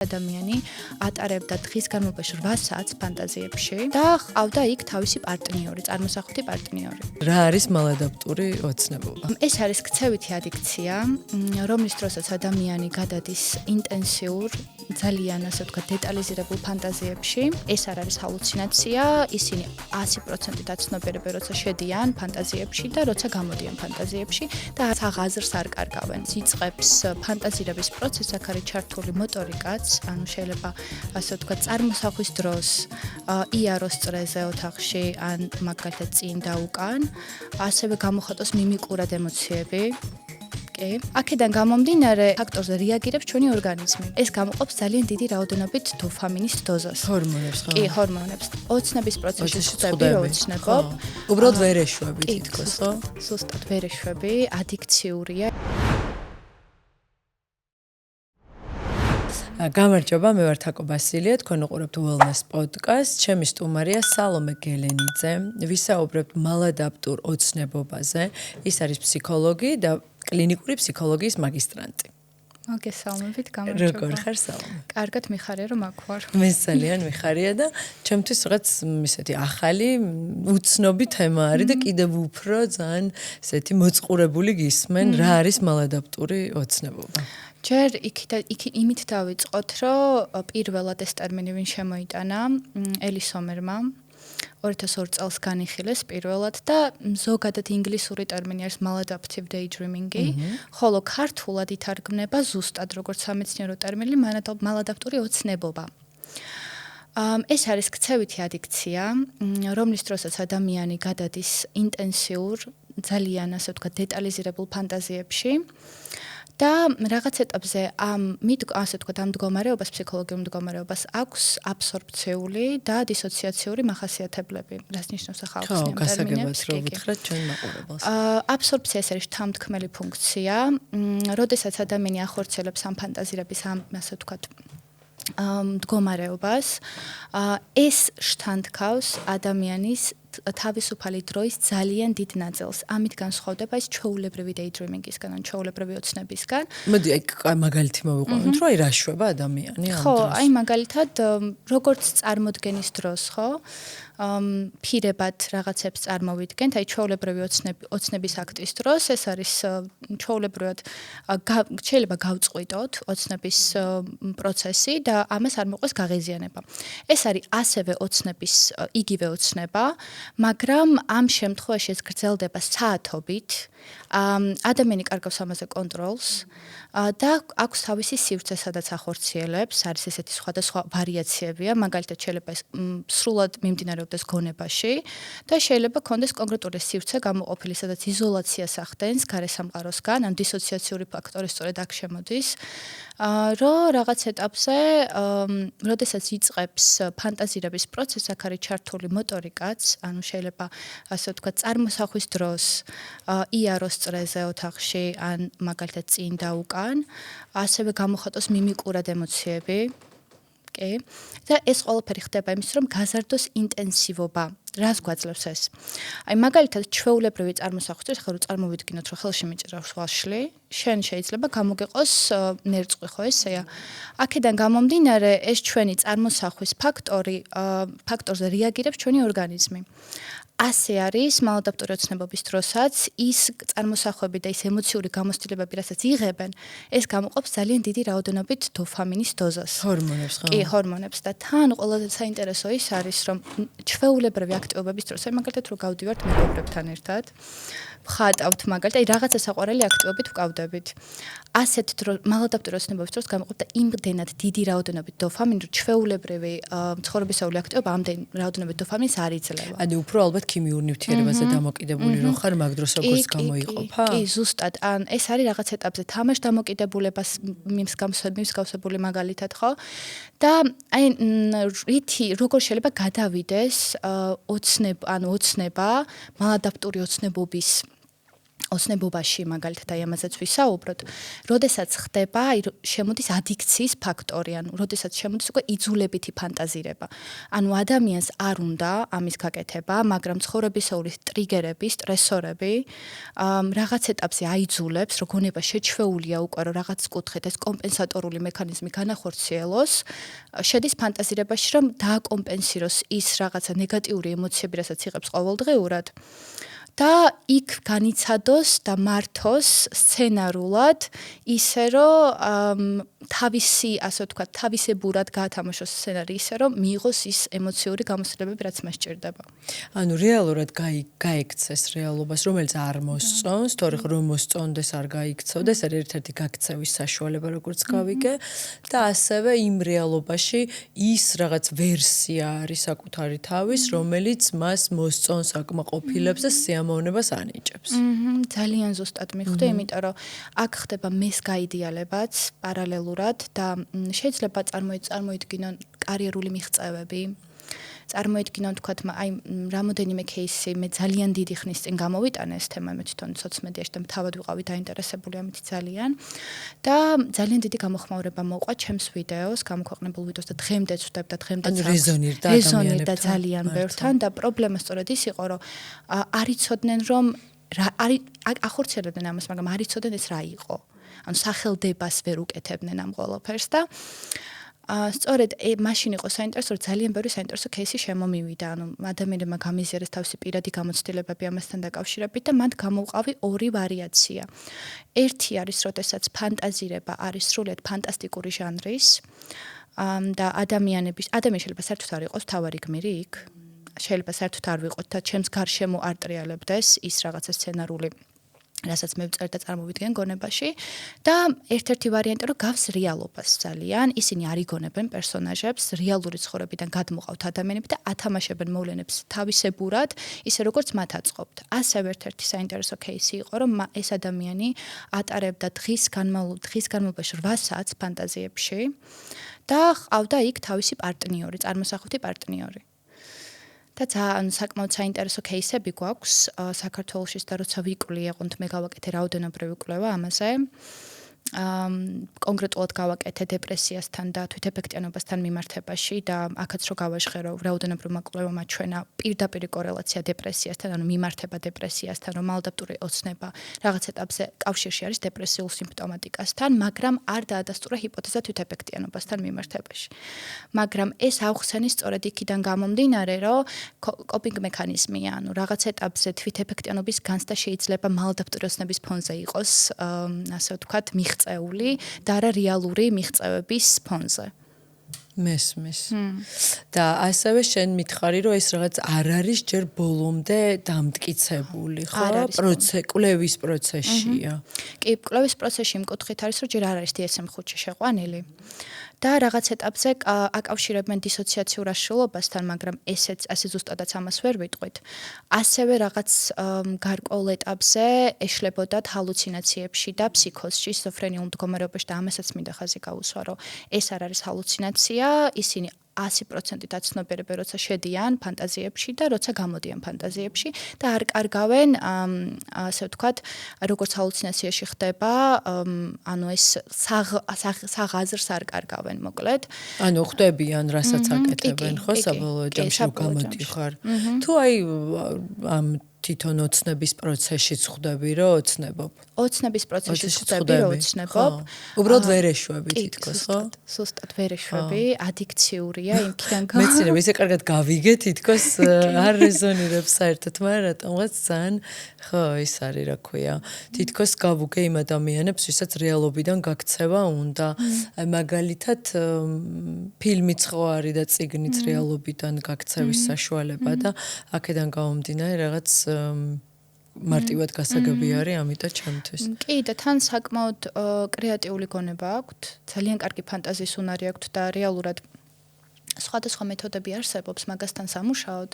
ადამიანი ატარებდა დღის განმავლობაში 8 საათს ფანტაზიებში და ყავდა იქ თავისი პარტნიორი, წარმოსახვითი პარტნიორი. რა არის მალადაპტური ოცნებობა? ეს არის ქცევითი ადიქცია, რომლის დროსაც ადამიანი გადადის ინტენსიურ, ძალიან ასე ვთქვათ, დეტალიზირებულ ფანტაზიებში. ეს არ არის ჰალუცინაცია, ისინი 100%-ით აცნობიერებენ, როცა შედიან ფანტაზიებში და როცა გამოდიან ფანტაზიებში და აღაზრს არ კარგავენ. იწყებს ფანტაზირების პროცესს, აქ არის ჩართული მოტორიკაც, ანუ შეიძლება ასე ვთქვათ, წარმოსახვის დროს იაროს წრეზე ოთახში, ან მაგალითად წინ და უკან, ასევე გამოხატოს მიმიკურად ემოციები. აქედან გამომდინარე ფაქტორზე რეაგირებს ჩვენი ორგანიზმი. ეს გამოყოფს ძალიან დიდი რაოდენობით დოფამინის დოზას. ჰორმონებს, ხო? კი, ჰორმონებს. ოცნების პროცესში ხდება ოცნებობ. უბრალოდ ვერ ეშვები თითქოს, ხო? სუსტად ვერ ეშვები, ადიქციურია. გამარჯობა, მე ვარ თაკო ბასილია, თქვენ უყურებთ Wellness Podcast. ჩემი სტუმარია სალომე გელენიძე. ვისაუბრებთ მალადაპტურ ოცნებობაზე. ის არის ფსიქოლოგი და კლინიკური ფსიქოლოგიის მაგისტრანტი. მოგესალმებით, გამარჯობა. როგორ ხარ, სალომე? კარგად მიხარია, რომ აქ ვარ. მე ძალიან მიხარია და ჩემთვის რაღაც ისეთი ახალი უცნობი თემა არის და კიდევ უფრო ძალიან ისეთი მოწყურებული გისმენ, რა არის მალადაპტური ოცნებობა. ჯერ იმით დავიწყოთ, რომ პირველად ეს ტერმინი ვინ შემოიტანა ელისომერმა 2002 წელს განიხილეს პირველად და ზოგადად ინგლისური ტერმინი არის maladaptive daydreaming-ი, ხოლო ქართულად ითარგმნება ზუსტად როგორც სამეცნიერო ტერმინი მალადაპტური ოცნებობა. ეს არის ქცევითი ადიქცია, რომლის დროსაც ადამიანი გადადის ინტენსიურ, ძალიან ასე ვთქვათ, დეტალიზირებულ ფანტაზიებში. და რაღაც ეტაპზე ამ მდგომარეობას, ფსიქოლოგიურ მდგომარეობას აქვს აბსორბციული და დისოციაციური მახასიათებლები, რაც ნიშნავს ახალგაზრდა ტერმინებს. ხო, გასაგებად რომ უთხრათ ჩვენ მაყურებელს. აბსორბცია ეს არის შთამთქმელი ფუნქცია, როდესაც ადამიანი ახორციელებს ამ ფანტაზირების ასე ვთქვათ მდგომარეობას, ეს შთანთქავს ადამიანის თავისუფალი დროის ძალიან დიდ ნაწილს. ამით განსხვავდება ის ჩვეულებრივი daydreaming-ისგან, ან ჩვეულებრივი ოცნებისგან. მოდი, აი მაგალითი მოვიყვანოთ, რომ აი რა შვება ადამიანი ამ დროს. ხო, აი მაგალითად, როგორც წარმოდგენის დროს, ხო? ფირებად რაღაცებს წარმოვიდგენთ, აი ჩვეულებრივი ოცნების აქტის დროს, ეს არის ჩვეულებრივად შეიძლება გავწყვიტოთ ოცნების პროცესი და ამას არ მოყვეს გაღიზიანება. ეს არის ასევე ოცნების იგივე ოცნება, მაგრამ ამ შემთხვევაში ეს გრძელდება საათობით. ადამიანი კარგავს ამაზე კონტროლს და აქვს თავისი სივრცე, სადაც ახორციელებს, არის ესეთი სხვადასხვა ვარიაციებია, მაგალითად შეიძლება სრულად მიმდინარეობდეს გონებაში და შეიძლება კონდეს კონკრეტული სივრცე გამოყოფილი, სადაც იზოლაციას ახდენს გარესამყაროსგან, ან დისოციაციური ფაქტორი სწორედ აქ შემოდის, რომ რაღაც ეტაპზე, როდესაც იწყებს ფანტაზირების პროცესს, აქ არის ჩართული მოტორიკაც, ანუ შეიძლება ასე ვთქვათ, წარმოსახვის დროს იაროს წრეზე ოთახში, ან მაგალითად წინ და უკან, ასევე გამოხატოს მიმიკურად ემოციები. და ეს ყველაფერი ხდება იმის, რომ გაზარდოს ინტენსივობა. რას გვაძლევს ეს? აი მაგალითად ჩვეულებრივი წარმოსახვის, ახლა რომ წარმოვიდგინოთ, რომ ხელში მიჭირავს ვაშლი, შენ შეიძლება გამოგეყოს ნერწყვი, ხო ესეა? აქედან გამომდინარე, ეს ჩვენი წარმოსახვის ფაქტორზე რეაგირებს ჩვენი ორგანიზმი. ასე არის მალადაპტური ოცნებობის დროსაც ის წარმოსახვები და ის ემოციური გამოცდილებები, რასაც იღებენ, ეს გამოყოფს ძალიან დიდი რაოდენობით დოფამინის დოზას. ჰორმონებს, ხო? კი, ჰორმონებს და თან ყველაზე საინტერესო ის არის, რომ ჩვეულებრივი აქტივობების დროს, აი მაგალითად რომ გავდივართ მეგობრებთან ერთად, ვხატავთ მაგალითად, აი რაღაცა საყვარელი აქტივობით ვკავდებით. ასეთ მალადაპტური ოცნებობის დროს გამოყოფდა იმდენად დიდი რაოდენობით დოფამინი, რომ ჩვეულებრივი ცხოვრებისეული აქტივობა ამდენ რაოდენობით დოფამინს არ იძლევა. ანუ უფრო ალბათ ქიმიურ ნივთიერებაზე დამოკიდებული რო ხარ, მაგ დროს როგორც გამოიყოფა? კი, ზუსტად. ან ეს არის რაღაც ეტაპზე თამაშ დამოკიდებულებას მსგავსებული მაგალითად, ხო? და აი როგორ შეიძლება გადავიდეს ოცნება, მალადაპტური ოცნებობის ოცნებობაში მაგალითად აი ამაზეც ვისაუბროთ, როდესაც ხდება, შემოდის ადიქციის ფაქტორი, ანუ როდესაც შემოდის უკვე იძულებითი ფანტაზირება. ანუ ადამიანს არ უნდა ამის გაკეთება, მაგრამ ცხოვრებისეული ტრიგერები, სტრესორები რაღაც ეტაპზე აიძულებს, რომ გონება შეჩვეულია უკვე, რომ რაღაც კუთხით ეს კომპენსატორული მექანიზმი განახორციელოს, შედის ფანტაზირებაში, რომ დააკომპენსიროს ის რაღაცა ნეგატიური ემოციები, რასაც იღებს ყოველდღიურად. და იქ განიცადოს და მართოს სცენარულად ისე რომ თავისი, ასე ვთქვათ, თავისებურად გაათამაშოს სცენარი ისე რომ მიიღოს ის ემოციური გამოსცემები, რაც მას სჭირდება. ანუ რეალურად გაიქცეს რეალობას, რომელიც არ მოსწონს, თორე რომ მოსწონდეს არ გაიქცოდეს, არის ერთ-ერთი გაქცევის საშუალება, როგორც გავიგე, და ასევე იმ რეალობაში ის რაღაც ვერსია არის საკუთარი თავის, რომელიც მას მოსწონს, აკმაყოფილებს და სიამოვნებას ანიჭებს. ძალიან ზუსტად მიხვდი, იმიტომ რომ აქ ხდება მეს გაიდეალებაც პარალელურად და შეიძლება წარმოიდგინონ კარიერული მიღწევები. წარმოიდგინონ თქვათ აი რამოდენიმე кейსი მე ძალიან დიდი ხნის წინ გამოვიტანე ეს თემა მე თვითონ სოციალ-მედიაში და თავად ვიყავი დაინტერესებული ამით ძალიან და ძალიან დიდი გამოხმაურება მოყვა ჩემს ვიდეოს, გამოქვეყნებულ ვიდეოს და დღემდე ვწვდებ და დღემდე რეზონირდა ძალიან ბევრთან და პრობლემა სწორედ ის იყო რომ არ იცოდნენ რომ ახორციელებდნენ ამას, მაგრამ არ იცოდნენ ეს რა იყო. ანუ სახელდებას ვერ უკეთებდნენ ამ ყველაფერს და სწორედ მაშინ იყო საინტერესო, რომ ძალიან ბევრი საინტერესო кейსი შემომივიდა. ანუ ადამიანებმა გამიზიარეს თავისი პირადი გამოცდილებები ამასთან დაკავშირებით და მათ გამოვყავი ორი ვარიაცია. ერთი არის, როდესაც ფანტაზირება არის სრულიად ფანტასტიკური ჟანრის და ადამიანი შეიძლება საერთოდ არ იყოს თავარი გმირი იქ. შეიძლება საერთოდ არ ვიყოთ და ჩემს გარშემო არ ტრიალებდეს ის რაღაცა სცენარული რასაც მე ვწერ და წარმოვიდგენ გონებაში და ერთ-ერთი ვარიანტი რომ გავს რეალობას ძალიან ისინი არ იგონებენ პერსონაჟებს რეალური ცხოვრებიდან გადმოყავთ ადამიანები და ათამაშებენ მოვლენებს თავისებურად ისე როგორც მათ აწყობთ. ასევე ერთ-ერთი საინტერესო кейსი იყო რომ ეს ადამიანი ატარებდა დღის განმავლობაში 8 საათს ფანტაზიებში და ყავდა იქ თავისი პარტნიორი, წარმოსახვითი პარტნიორი. და ძალიან საკმაოდ საინტერესო кейსები გვაქვს საქართველოშიც და როცა ვიკვლი, აყონთ მე გავაკეთე რაოდენობრივი კვლევა ამაზე. კონკრეტულად გავაკეთე დეპრესიასთან და თვითეფექტიანობასთან მიმართებაში და აქაც რო გავაჟღერო რაოდენობრივმა კვლევამ აჩვენა პირდაპირი კორელაცია დეპრესიასთან, ანუ მიმართება დეპრესიასთან, რომ მალადაპტური ოცნება რაღაც ეტაპზე კავშირში არის დეპრესიულ სიმპტომატიკასთან, მაგრამ არ დაადასტურა ჰიპოთეზა თვითეფექტიანობასთან მიმართებაში. მაგრამ ეს ავხსენის სწორედ იქიდან გამომდინარე, რომ კოპინგ მექანიზმია, ანუ რაღაც ეტაპზე თვითეფექტიანობის განცდა შეიძლება მალადაპტური ოცნების ფონზე იყოს, ასე ვთქვათ, მიღწეული და არა რეალური მიღწევების ფონზე. მესმის. და ასევე შენ მითხარი, რომ ეს რაღაც არ არის ჯერ ბოლომდე დამტკიცებული, ხო? კვლევის პროცესშია. კი, კვლევის პროცესში იმ კუთხით არის, რომ ჯერ არ არის DSM-5-ში შეყვანილი. და რაღაც ეტაპზე აკავშირებენ დისოციაციურ აშლილობასთან, მაგრამ ესე ზუსტადაც ამას ვერ ვიტყვით. ასევე რაღაც გარკვეულ ეტაპზე ეშლებოდათ ჰალუცინაციებში და ფსიქოზში, სქიზოფრენიულ მდგომარეობაში და ამასაც მინდა ხაზი გავუსვა, რომ ეს არ არის ჰალუცინაცია, ისინი 100%-ით აცნობიერებენ, როცა შედიან ფანტაზიებში და როცა გამოდიან ფანტაზიებში და არ კარგავენ, ასე ვთქვათ, როგორც ჰალუცინაციაში ხდება, ანუ ეს საღაზრს არ კარგავენ, მოკლედ. ანუ ხვდებიან, რასაც აკეთებენ, ხო, საბოლოო ჯამში გამოდიხარ. თუ აი ამ თვითონ ოცნების პროცესშიც ხვდები, რომ ოცნებობ. ოცნების პროცესშიც ხვდები, რომ ოცნებობ. უბრალოდ ვერ ეშვები თითქოს, ხო? სუსტად ვერ ეშვები, ადიქციურია იმქიდან გა. მეცნიერება ისე კარგად გავიგე, თითქოს არ რეზონირებს საერთოდ, მაგრამ რატომღაც ძალიან ხო, ის არის, რა ქვია. თითქოს გავუგე იმ ადამიანებს, ვისაც რეალობიდან გაქცევა უნდა. აი მაგალითად ფილმიც ხო არის და წიგნიც რეალობიდან გაქცევის საშუალება და აქედან გამომდინარე რაღაც მარტივად გასაგები არის, ამიტომ ჩემთვის. კი, და თან საკმაოდ კრეატიული გონება აქვთ, ძალიან კარგი ფანტაზიის უნარი აქვთ და რეალურად სხვადასხვა მეთოდები არსებობს მაგასთან სამუშაოდ.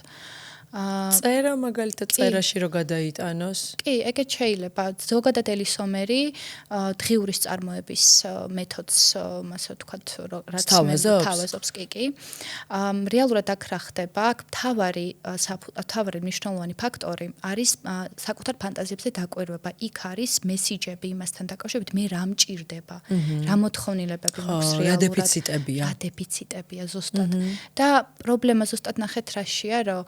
წერა მაგალითად წერაში რო გადაიტანოს. კი, ეგეც შეიძლება. ზოგადად ელისომერი დღიურის წარმოების მეთოდს, ასე ვთქვათ, რაც თავაზობს კი. რეალურად აქ რა ხდება? აქ თავარი მნიშვნელოვანი ფაქტორი არის საკუთარ ფანტაზიებზე დაკვირვება. იქ არის მესიჯები იმასთან დაკავშირებით, მე რა მჭირდება, რა მოთხოვნილებები მაქვს რეალურად. რა დეფიციტებია ზუსტად. და პრობლემა ზუსტად ნახეთ რაშია, რომ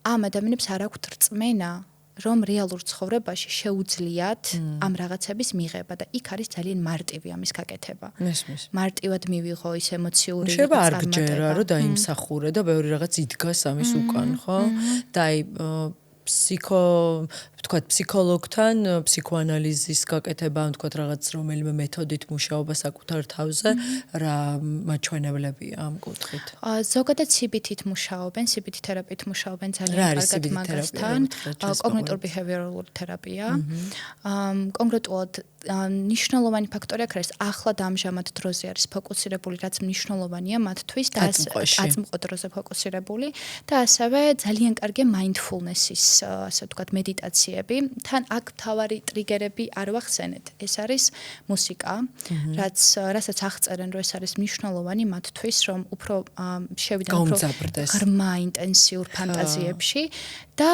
ამ ადამიანებს არ აქვთ რწმენა, რომ რეალურ ცხოვრებაში შეუძლიათ ამ რაღაცების მიღება და იქ არის ძალიან მარტივი ამის გაკეთება. მარტივად მივიღო ის ემოციური რაღაცა. შეიძლება არ გჯერა, რომ დაიმსახურე და ბევრი რაღაც იდგას ამის უკან, ხო? და აი ფსიქოლოგთან ფსიქოანალიზის გაკეთება, თქვათ რაღაც რომელიმე მეთოდით მუშაობა საკუთარ თავზე, რა მაჩვენებლებია ამ კუთხით? ზოგადად CBT-ით მუშაობენ, CBT თერაპიით მუშაობენ ძალიან კარგად მაგასთან. კოგნიტურ ბიჰევიორალური თერაპია. კონკრეტულად ნიშნულოვანი ფაქტორი აქ არის ახლად ამჟამად დროზე არის ფოკუსირებული, რაც მნიშვნელოვანია მათთვის და აწმყო დროზე ფოკუსირებული და ასევე ძალიან კარგია mindfulness-ის, ასე ვთქვათ, მედიტაციები. თან აქ მთავარი ტრიგერები არ ვახსენეთ. ეს არის მუსიკა, რასაც აღწერენ, რომ ეს არის მნიშვნელოვანი მათთვის, რომ უფრო შევიდნენ უფრო ღრმა ინტენსიურ ფანტაზიებში და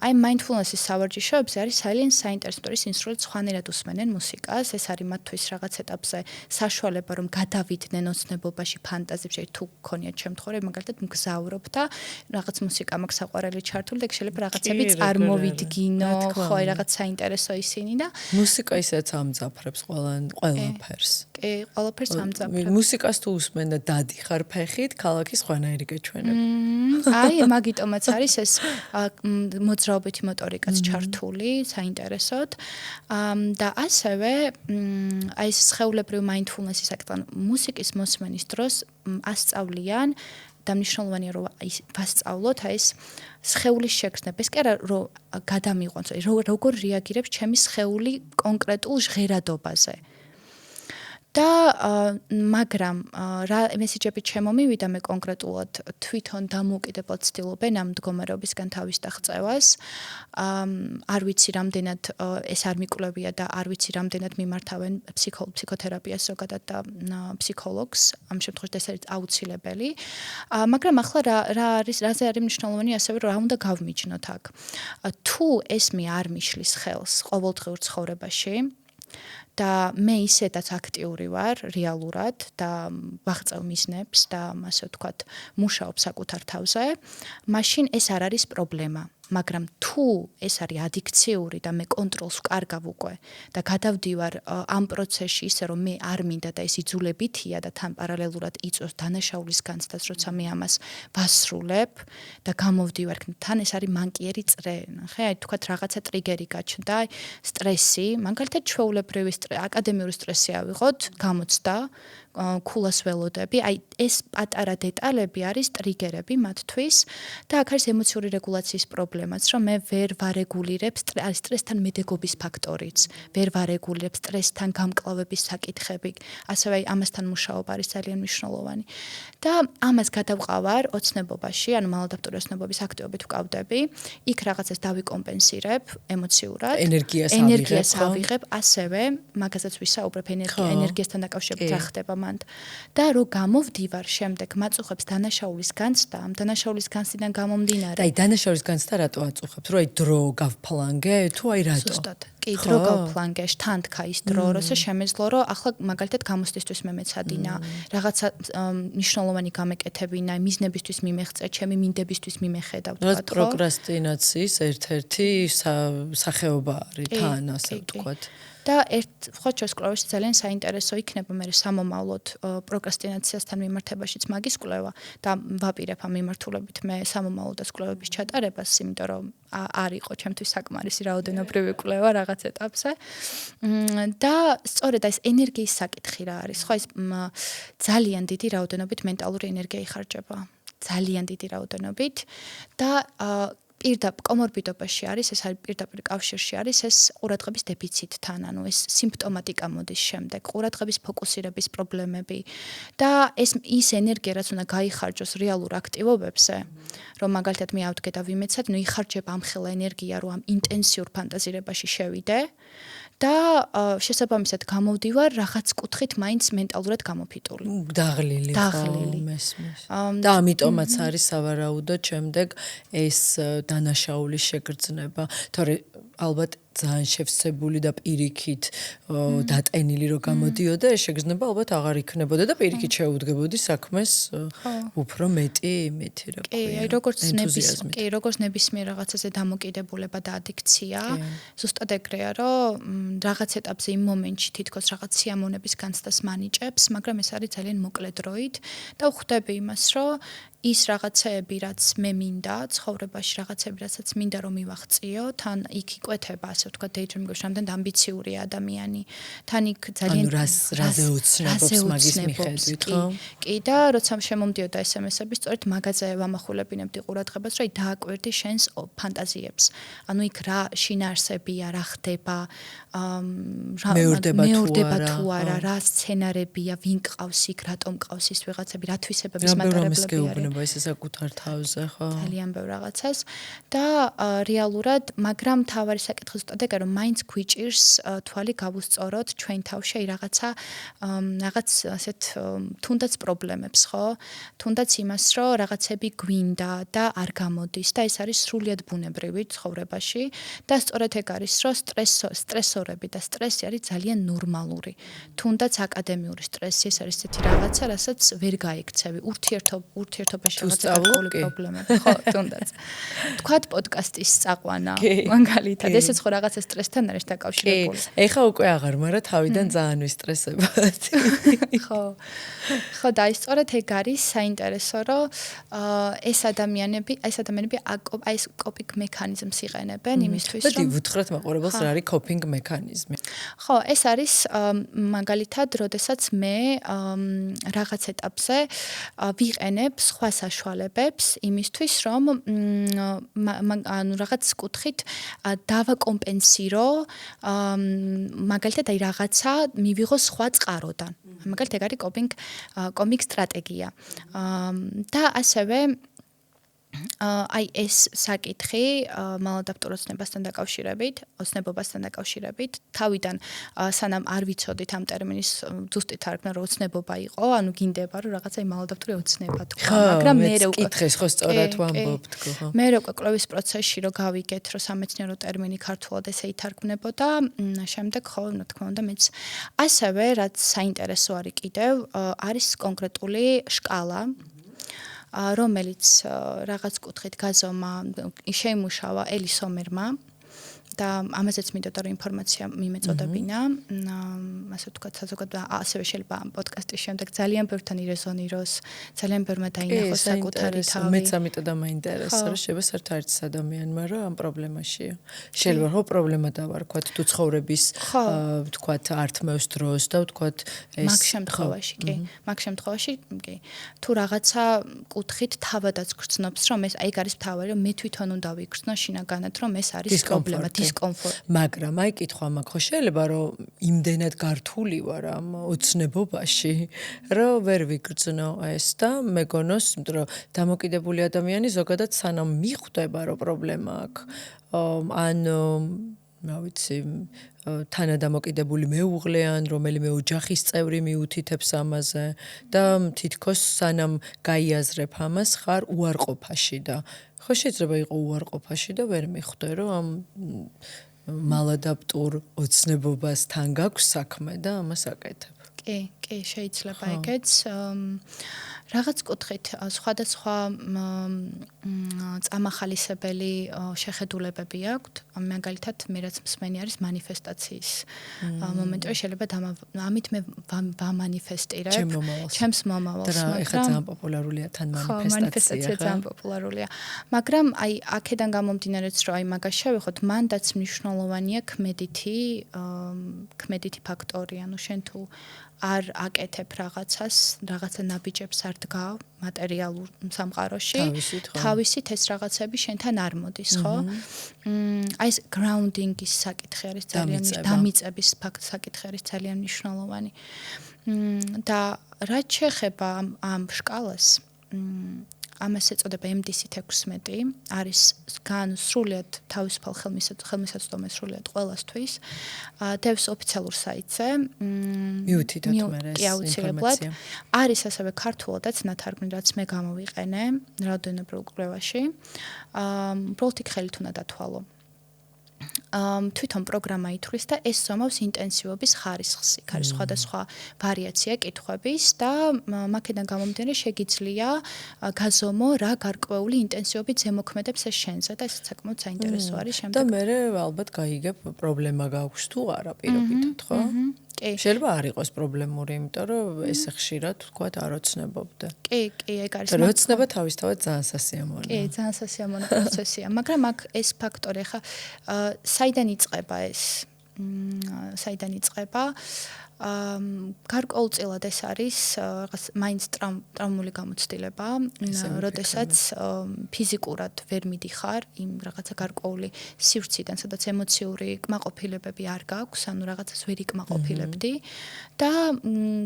აი mindfulness-ის სავარჯიშოებზე არის ძალიან საინტერესო, ის ინსტრუმენტი სხვანაირად უსმენენ მუსიკას, ეს არის მათთვის რაღაც ეტაპზე საშუალება, რომ გადავიდნენ ოცნებობაში, ფანტაზიებში, თუ გქონიათ შემთხვევა, მაგალითად მგზავრობ და რაღაც მუსიკა მაქვს საყვარელი ჩართული და შეიძლება რაღაცები წარმოვიდგინო, ხო, აი რაღაც საინტერესო ისინი და მუსიკა ისეც ამძაფრებს ყველაფერს. კი, ყველაფერს ამძაფრებს. მუსიკას თუ უსმენ და დადიხარ ფეხით, ქალაქის ხვანაირი გეჩვენებ. აი, მაგიტომაც არის ეს მოძრაობითი მოტორიკაც ჩართული, საინტერესოდ. და ასევე აი ეს სხეულებრივ mindfulness-ის აქტან მუსიკის მოსმენის დროს ასწავლიან და მნიშვნელოვანია რომ ვასწავლოთ აი ეს სხეულის შეგრძნება. ეს კი არა რომ გადამიყვანს, როგორ რეაგირებს ჩემი სხეული კონკრეტულ ჟღერადობაზე. და მაგრამ რა მესიჯები ჩემომივიდა მე კონკრეტულად თვითონ დამოუკიდებლად ცდილობენ ამ მდგომარეობისგან თავის დაღწევას. არ ვიცი რამდენად ეს არ მიკვლევია და არ ვიცი რამდენად მიმართავენ ფსიქოთერაპიას ზოგადად და ფსიქოლოგს. ამ შემთხვევაში ეს არის აუცილებელი. მაგრამ ახლა რაზე არის მნიშვნელოვანი ასევე რა უნდა გავმიჯნოთ აქ. თუ ეს მე არ მიშლის ხელს ყოველდღიურ ცხოვრებაში და მე ისედაც აქტიური ვარ რეალურად და ვაღწევ მიზნებს და ასე ვთქვათ, მუშაობ საკუთარ თავზე, მაშინ ეს არ არის პრობლემა. მაგრამ თუ ეს არის ადიქციური და მე კონტროლს ვკარგავ უკვე და გადავდივარ ამ პროცესში ისე რომ მე არ მინდა და ეს იძულებითია და თან პარალელურად იწვევს დანაშაულის განცდას, როცა მე ამას ვასრულებ და გამოვდივარ, თან ეს არის მანკიერი წრე. ნახე, აი თქვათ რაღაცა ტრიგერი გაჩნდა, აი სტრესი, მაგალითად ჩვეულებრივი აკადემიური სტრესი ავიღოთ, გამოცდა, ქულას ველოდები, აი ეს პატარა დეტალები არის ტრიგერები მათთვის და აქ არის ემოციური რეგულაციის პრობლემაც, რომ მე ვერ ვარეგულირებ სტრესთან მედეგობის ფაქტორიც, ვერ ვარეგულირებ სტრესთან გამკლავების საკითხები, ასევე აი ამასთან მუშაობა არის ძალიან მნიშვნელოვანი. და ამას გადავყავარ ოცნებობაში, ანუ მალადაპტური ოცნებობის აქტივობით ვკავდები, იქ რაღაცას დავიკომპენსირებ ემოციურად, ენერგიას ავიღებ, ასევე მაგასაც ვისაუბრებ ენერგიასთან დაკავშირებით რა ხდება და რო გამოვდივარ შემდეგ მაწუხებს დანაშაულის განცდა, ამ დანაშაულის განცდიდან გამომდინარე. აი დანაშაულის განცდა რატო აწუხებს? რო აი დრო გავფლანგე, თუ აი რატო? ზუსტად. კი, დრო გავფლანგე, თანთქა ის დრო, როცა შემეძლო, რომ ახლა მაგალითად გამოცდისთვის მე მეცადინა, რაღაცა მნიშვნელოვანი გამეკეთებინა, მიზნებისთვის მიმეღწე, ჩემი მინდებისთვის მიმეხედავ, თქვა, ხო? პროკრასტინაციის ერთ-ერთი სახეობა არის თან, ასე ვთქვათ. და სხვა კვლევაში ძალიან საინტერესო იქნება მე სამომავლოდ პროკრასტინაციასთან მიმართებაშიც მაგის კვლევა და ვაპირებ ამ მიმართულებით მე სამომავლოდაც კვლევების ჩატარებას, იმიტომ რომ არ იყო ჩემთვის საკმარისი რაოდენობრივი კვლევა რაღაც ეტაპზე. და სწორედ ეს ენერგიის საკითხი რა არის, ხო, ეს ძალიან დიდი რაოდენობით მენტალური ენერგია იხარჯება. ძალიან დიდი რაოდენობით და კომორბიდობაში არის, ეს არის პირდაპირ კავშირში არის ეს ყურადღების დეფიციტთან, ანუ ეს სიმპტომატიკა მოდის შემდეგ, ყურადღების ფოკუსირების პრობლემები და ის ენერგია, რაც უნდა გაიხარჯოს რეალურ აქტივობებზე, რომ მაგალითად მე ავდგე და ვიმეცად, იხარჯება ამხელა ენერგია, რომ ამ ინტენსიურ ფანტაზირებაში შევიდე და შესაბამისად გამოვდივარ რაღაც კუთხით მაინც მენტალურად გამოფიტული. დაღლილი მესმის. და ამიტომაც არის სავარაუდოდ შემდეგ ეს დანაშაულის შეგრძნება, თორე ალბათ ძალიან შევსებული და პირიქით დატენილი რო გამოდიოდა, ეს შეგრძნება ალბათ აღარ იქნებოდა და პირიქით შეუდგებოდი საქმეს უფრო მეტი რა ქვია. კი, როგორც ნებისმიერ რაღაცაზე დამოკიდებულება და ადიქცია, ზუსტად ეგრეა, რომ რაღაც ეტაპზე იმ მომენტში თითქოს რაღაც სიამოვნების განცდას მანიჭებს, მაგრამ ეს არის ძალიან მოკლე დროით და ვხვდები იმას, რომ ის რაღაცეები, რაც მე მინდა ცხოვრებაში, რაღაცეები, რასაც მინდა რომ მივაღწიო, თან იქ იკვეთება, ასე ვთქვათ, daydreaming-ში, რამდენ ამბიციურია ადამიანი, თან იქ ძალიან რაზე უცნებობს მაგის მიხედვით, ხო? კი, და როცა შემომდიოდა SMS-ები, სწორედ მაგაზე ვამახვილებინებდი ყურადღებას, რომ დააკვირდი შენს ფანტაზიებს. ანუ იქ რა შინაარსებია, რა ხდება, მეორდება თუ არა, რა სცენარებია, ვინ ყავს იქ, რატომ ყავს ის ვიღაცები, რა თვისებების მატარებლები არის. ეს საკუთარ თავზე, ხო? ძალიან ბევრ რაღაცას და რეალურად, მაგრამ თავარი საკითხი ზუსტად ეგაა, რომ მაინც გვიჭირს თვალი გავუსწოროთ ჩვენ თავში რაღაც ასეთ თუნდაც პრობლემებს, ხო? თუნდაც იმას, რომ რაღაცები გვინდა და არ გამოდის და ეს არის სრულიად ბუნებრივი ცხოვრებაში და სწორედ ეგ არის, რომ სტრესორები და სტრესი არის ძალიან ნორმალური. თუნდაც აკადემიური სტრესი, ეს არის ესეთი რაღაცა, რასაც ვერ გაიქცევი. ურთიერთობაში რაღაცა პრობლემები, ხო, თუნდაც. თქვათ პოდკასტის წაყვანა, მაგალითად, ესეც ხო რაღაცა სტრესთან არის დაკავშირებული. ეხა უკვე აღარ, მაგრამ თავიდან ძალიან ვისტრესებოდი. ხო, და ის სწორედ ეგ არის საინტერესო, რომ ეს ადამიანები ეს კოპინგ მექანიზმს იყენებენ იმისთვის, რომ მოდი ვუთხრათ მაყურებელს რა არის კოპინგ მექანიზმი. ხო, ეს არის მაგალითად, როდესაც მე რაღაც ეტაპზე ვიყენებ სხვა საშუალებებს იმისთვის, რომ ანუ რაღაც კუთხით დავაკომპენსირო მაგალითად აი რაღაცა მივიღო სხვა წყაროდან. მაგალითად ეგ არის კოპინგ სტრატეგია. და ასევე აი ეს საკითხი მალადაპტურ ოცნებასთან დაკავშირებით, თავიდან სანამ არ ვიცოდით ამ ტერმინის ზუსტი თარგმნა, რომ ოცნებობა იყო, ანუ გინდება რომ რაღაცა მალადაპტური ოცნება თქვა, მაგრამ მე უკვე კითხეს ხო სწორად ვამბობთ, ხო? მე უკვე კვლევის პროცესში რომ გავიგეთ, რომ სამეცნიერო ტერმინი ქართულად ესე ითარგმნებოდა, შემდეგ ხო, რა თქმა უნდა, მეც ასევე რაც საინტერესო არის კიდევ, არის კონკრეტული შკალა რომელიც რაღაც კუთხით გაზომა შეიმუშავა ელი სომერმა და ამაზეც მინდოდა რომ ინფორმაცია მიმეწოდებინა, ასე ვთქვათ, საზოგადოება ასევე შეიძლება ამ პოდკასტის შემდეგ ძალიან ბევრთან ირეზონიროს, ძალიან ბევრმა დაინახოს საკუთარი თავი. მეც ამიტომ დამაინტერესა, რომ შეიძლება საერთოდ არც ადამიანმა რომ ამ პრობლემაშია. შეიძლება რომ პრობლემა დავარქვათ თუ ცხოვრების ვთქვათ ართმევს დროს და ვთქვათ ეს მაგ შემთხვევაში კი. თუ რაღაცა კუთხით თავადაც გრძნობს, რომ ეს აი არის თავი, რომ მე თვითონ უნდა ვიგრძნო შინაგანად, რომ ეს არის პრობლემა. მაგრამ აი კითხვა მაქვს, ხო შეიძლება რომ იმდენად გართული ვარ ამ ოცნებობაში, რომ ვერ ვიგრძნო ეს და მეგონოს, იმიტომ რომ დამოკიდებული ადამიანი ზოგადად სანამ მიხვდება რომ პრობლემა აქვს, ან რა ვიცი, თანადამოკიდებული მეუღლე ან რომელიმე ოჯახის წევრი მიუთითებს ამაზე და თითქოს სანამ გაიაზრებ ამას, ხარ უარყოფაში და ხო შეიძლება იყო უარყოფაში და ვერ მიხვდე რომ ამ მალადაპტურ ოცნებობასთან გაქვს საქმე და ამას აკეთებ. კი, შეიძლება ეგეც. რაღაც კუთხით სხვადასხვა წამახალისებელი შეხედულებები აქვთ. მაგალითად, მე რაც მსმენი არის მანიფესტაციის მომენტი, შეიძლება ამით მე ვამანიფესტირებ ჩემს მომავალს. ეხლა ძალიან პოპულარულია თან მანიფესტაცია ძალიან პოპულარულია. მაგრამ აი აქედან გამომდინარეც რომ აი მაგას შევეხოთ, მანდაც მნიშვნელოვანია ქმედითი ფაქტორი, ანუ შენ თუ არ აკეთებ რაღაცა ნაბიჯებს არ დგავ მატერიალურ სამყაროში. თავისით ეს რაღაცები შენთან არ მოდის, ხო? აი ეს grounding-ის საკითხი არის ძალიან დამიწების საკითხი არის ძალიან მნიშვნელოვანი. და რაც შეეხება ამ შკალას, ამას ეწოდება MDC-16, არის სრულიად თავისუფალ ხელმისაწვდომე სრულიად ყველასთვის. დევს ოფიციალურ საიტზე. მივთითოთ მე ეს ინფორმაცია. არის ასევე ქართულადაც ნათარგმნი, რაც მე გამოვიყენე რაოდენობრივ კვლევაში. უბრალოდ იქ ხელით უნდა დათვალო. თვითონ პროგრამა ითვლის და ეს ზომავს ინტენსივობის ხარისხს. იქ არის სხვადასხვა ვარიაცია კითხვების და მაქედან გამომდინარე შეგიძლია გაზომო რა გარკვეული ინტენსივობით ზემოქმედებს ეს შენზე და ეს საკმაოდ საინტერესო არის შემდეგ. და მე ალბათ გაიგებ პრობლემა გაქვს თუ არა პირობითად, ხო? კი. შეიძლება არ იყოს პრობლემური, იმიტომ რომ ესე ხშირად თქვა არ ოცნებობდე. კი, ეგ არის. და ოცნება თავისთავად ძალიან სასიამოვნოა. კი, ძალიან სასიამოვნო პროცესია, მაგრამ აქ ეს ფაქტორი ხა საიდან იწყება ეს? საიდან იწყება? გარკვეულწილად ეს არის რაღაც მაინც ტრავმული გამოცდილება, როდესაც ფიზიკურად ვერ მიდიხარ იმ რაღაცა გარკვეული სივრციდან, სადაც ემოციური კმაყოფილებები არ გაქვს, ანუ რაღაცას ვერ იკმაყოფილებდი და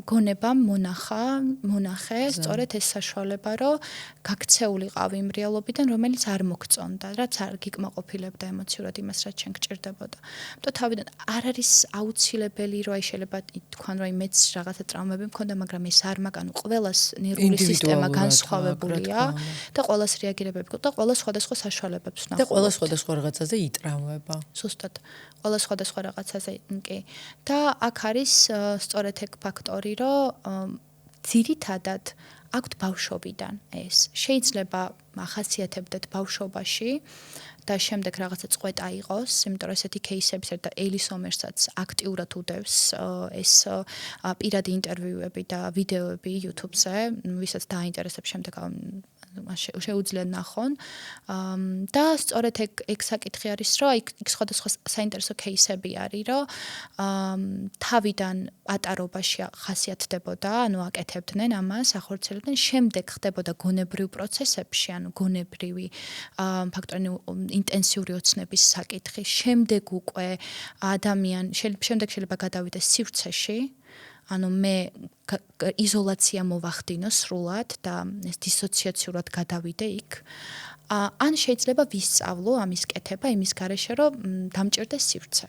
გონებამ მონახე, სწორედ ეს საშუალება, რომ გაქცეულიყავი იმ რეალობიდან, რომელიც არ მოგწონდა, რაც არ გიკმაყოფილებდა ემოციურად იმას, რაც შენ გჭირდებოდა. და თავიდან არ არის აუცილებელი, რომ აი შეიძლება თქვენ რომ მეც რაღაცა ტრავმები მქონდა, მაგრამ ეს არ მაგ, ანუ ყველას ნერვული სისტემა განსხვავებულია და ყველას რეაგირებები გქონდა და ყველა სხვადასხვა საშუალებებს ნახულობთ. და ყველა სხვადასხვა რაღაცაზე იტრამვება. ზუსტად. ყველა სხვადასხვა რაღაცაზე, კი. და აქ არის სწორედ ეგ ფაქტორი, რომ ძირითადად აქვთ ბავშვობიდან ეს. შეიძლება ახასიათებდეთ ბავშვობაში და შემდეგ რაღაცა წყვეტა იყოს, იმიტომ რომ ესეთი кейსებიც და ელის ომერსაც აქტიურად უდევს ეს პირადი ინტერვიუები და ვიდეოები YouTube-ზე, ვისაც დაინტერესებს შემდეგ შეუძლია ნახონ. და სწორედ ეგ საკითხი არის, რომ იქ სხვადასხვა საინტერესო кейსები არის, რომ თავიდან პატარობაში ხასიათდებოდა, ანუ აკეთებდნენ ამას, ახორციელებდნენ, შემდეგ ხდებოდა გონებრივ პროცესებში, ანუ გონებრივი ფაქტორი ინტენსიური ოცნების საკითხი, შემდეგ უკვე შემდეგ შეიძლება გადავიდეს სივრცეში, ანუ მე იზოლაცია მოვახდინო სრულად და ეს დისოციაციურად გადავიდე იქ. ან შეიძლება ვისწავლო ამის კეთება იმის გარეშე, რომ დამჭირდეს სივრცე.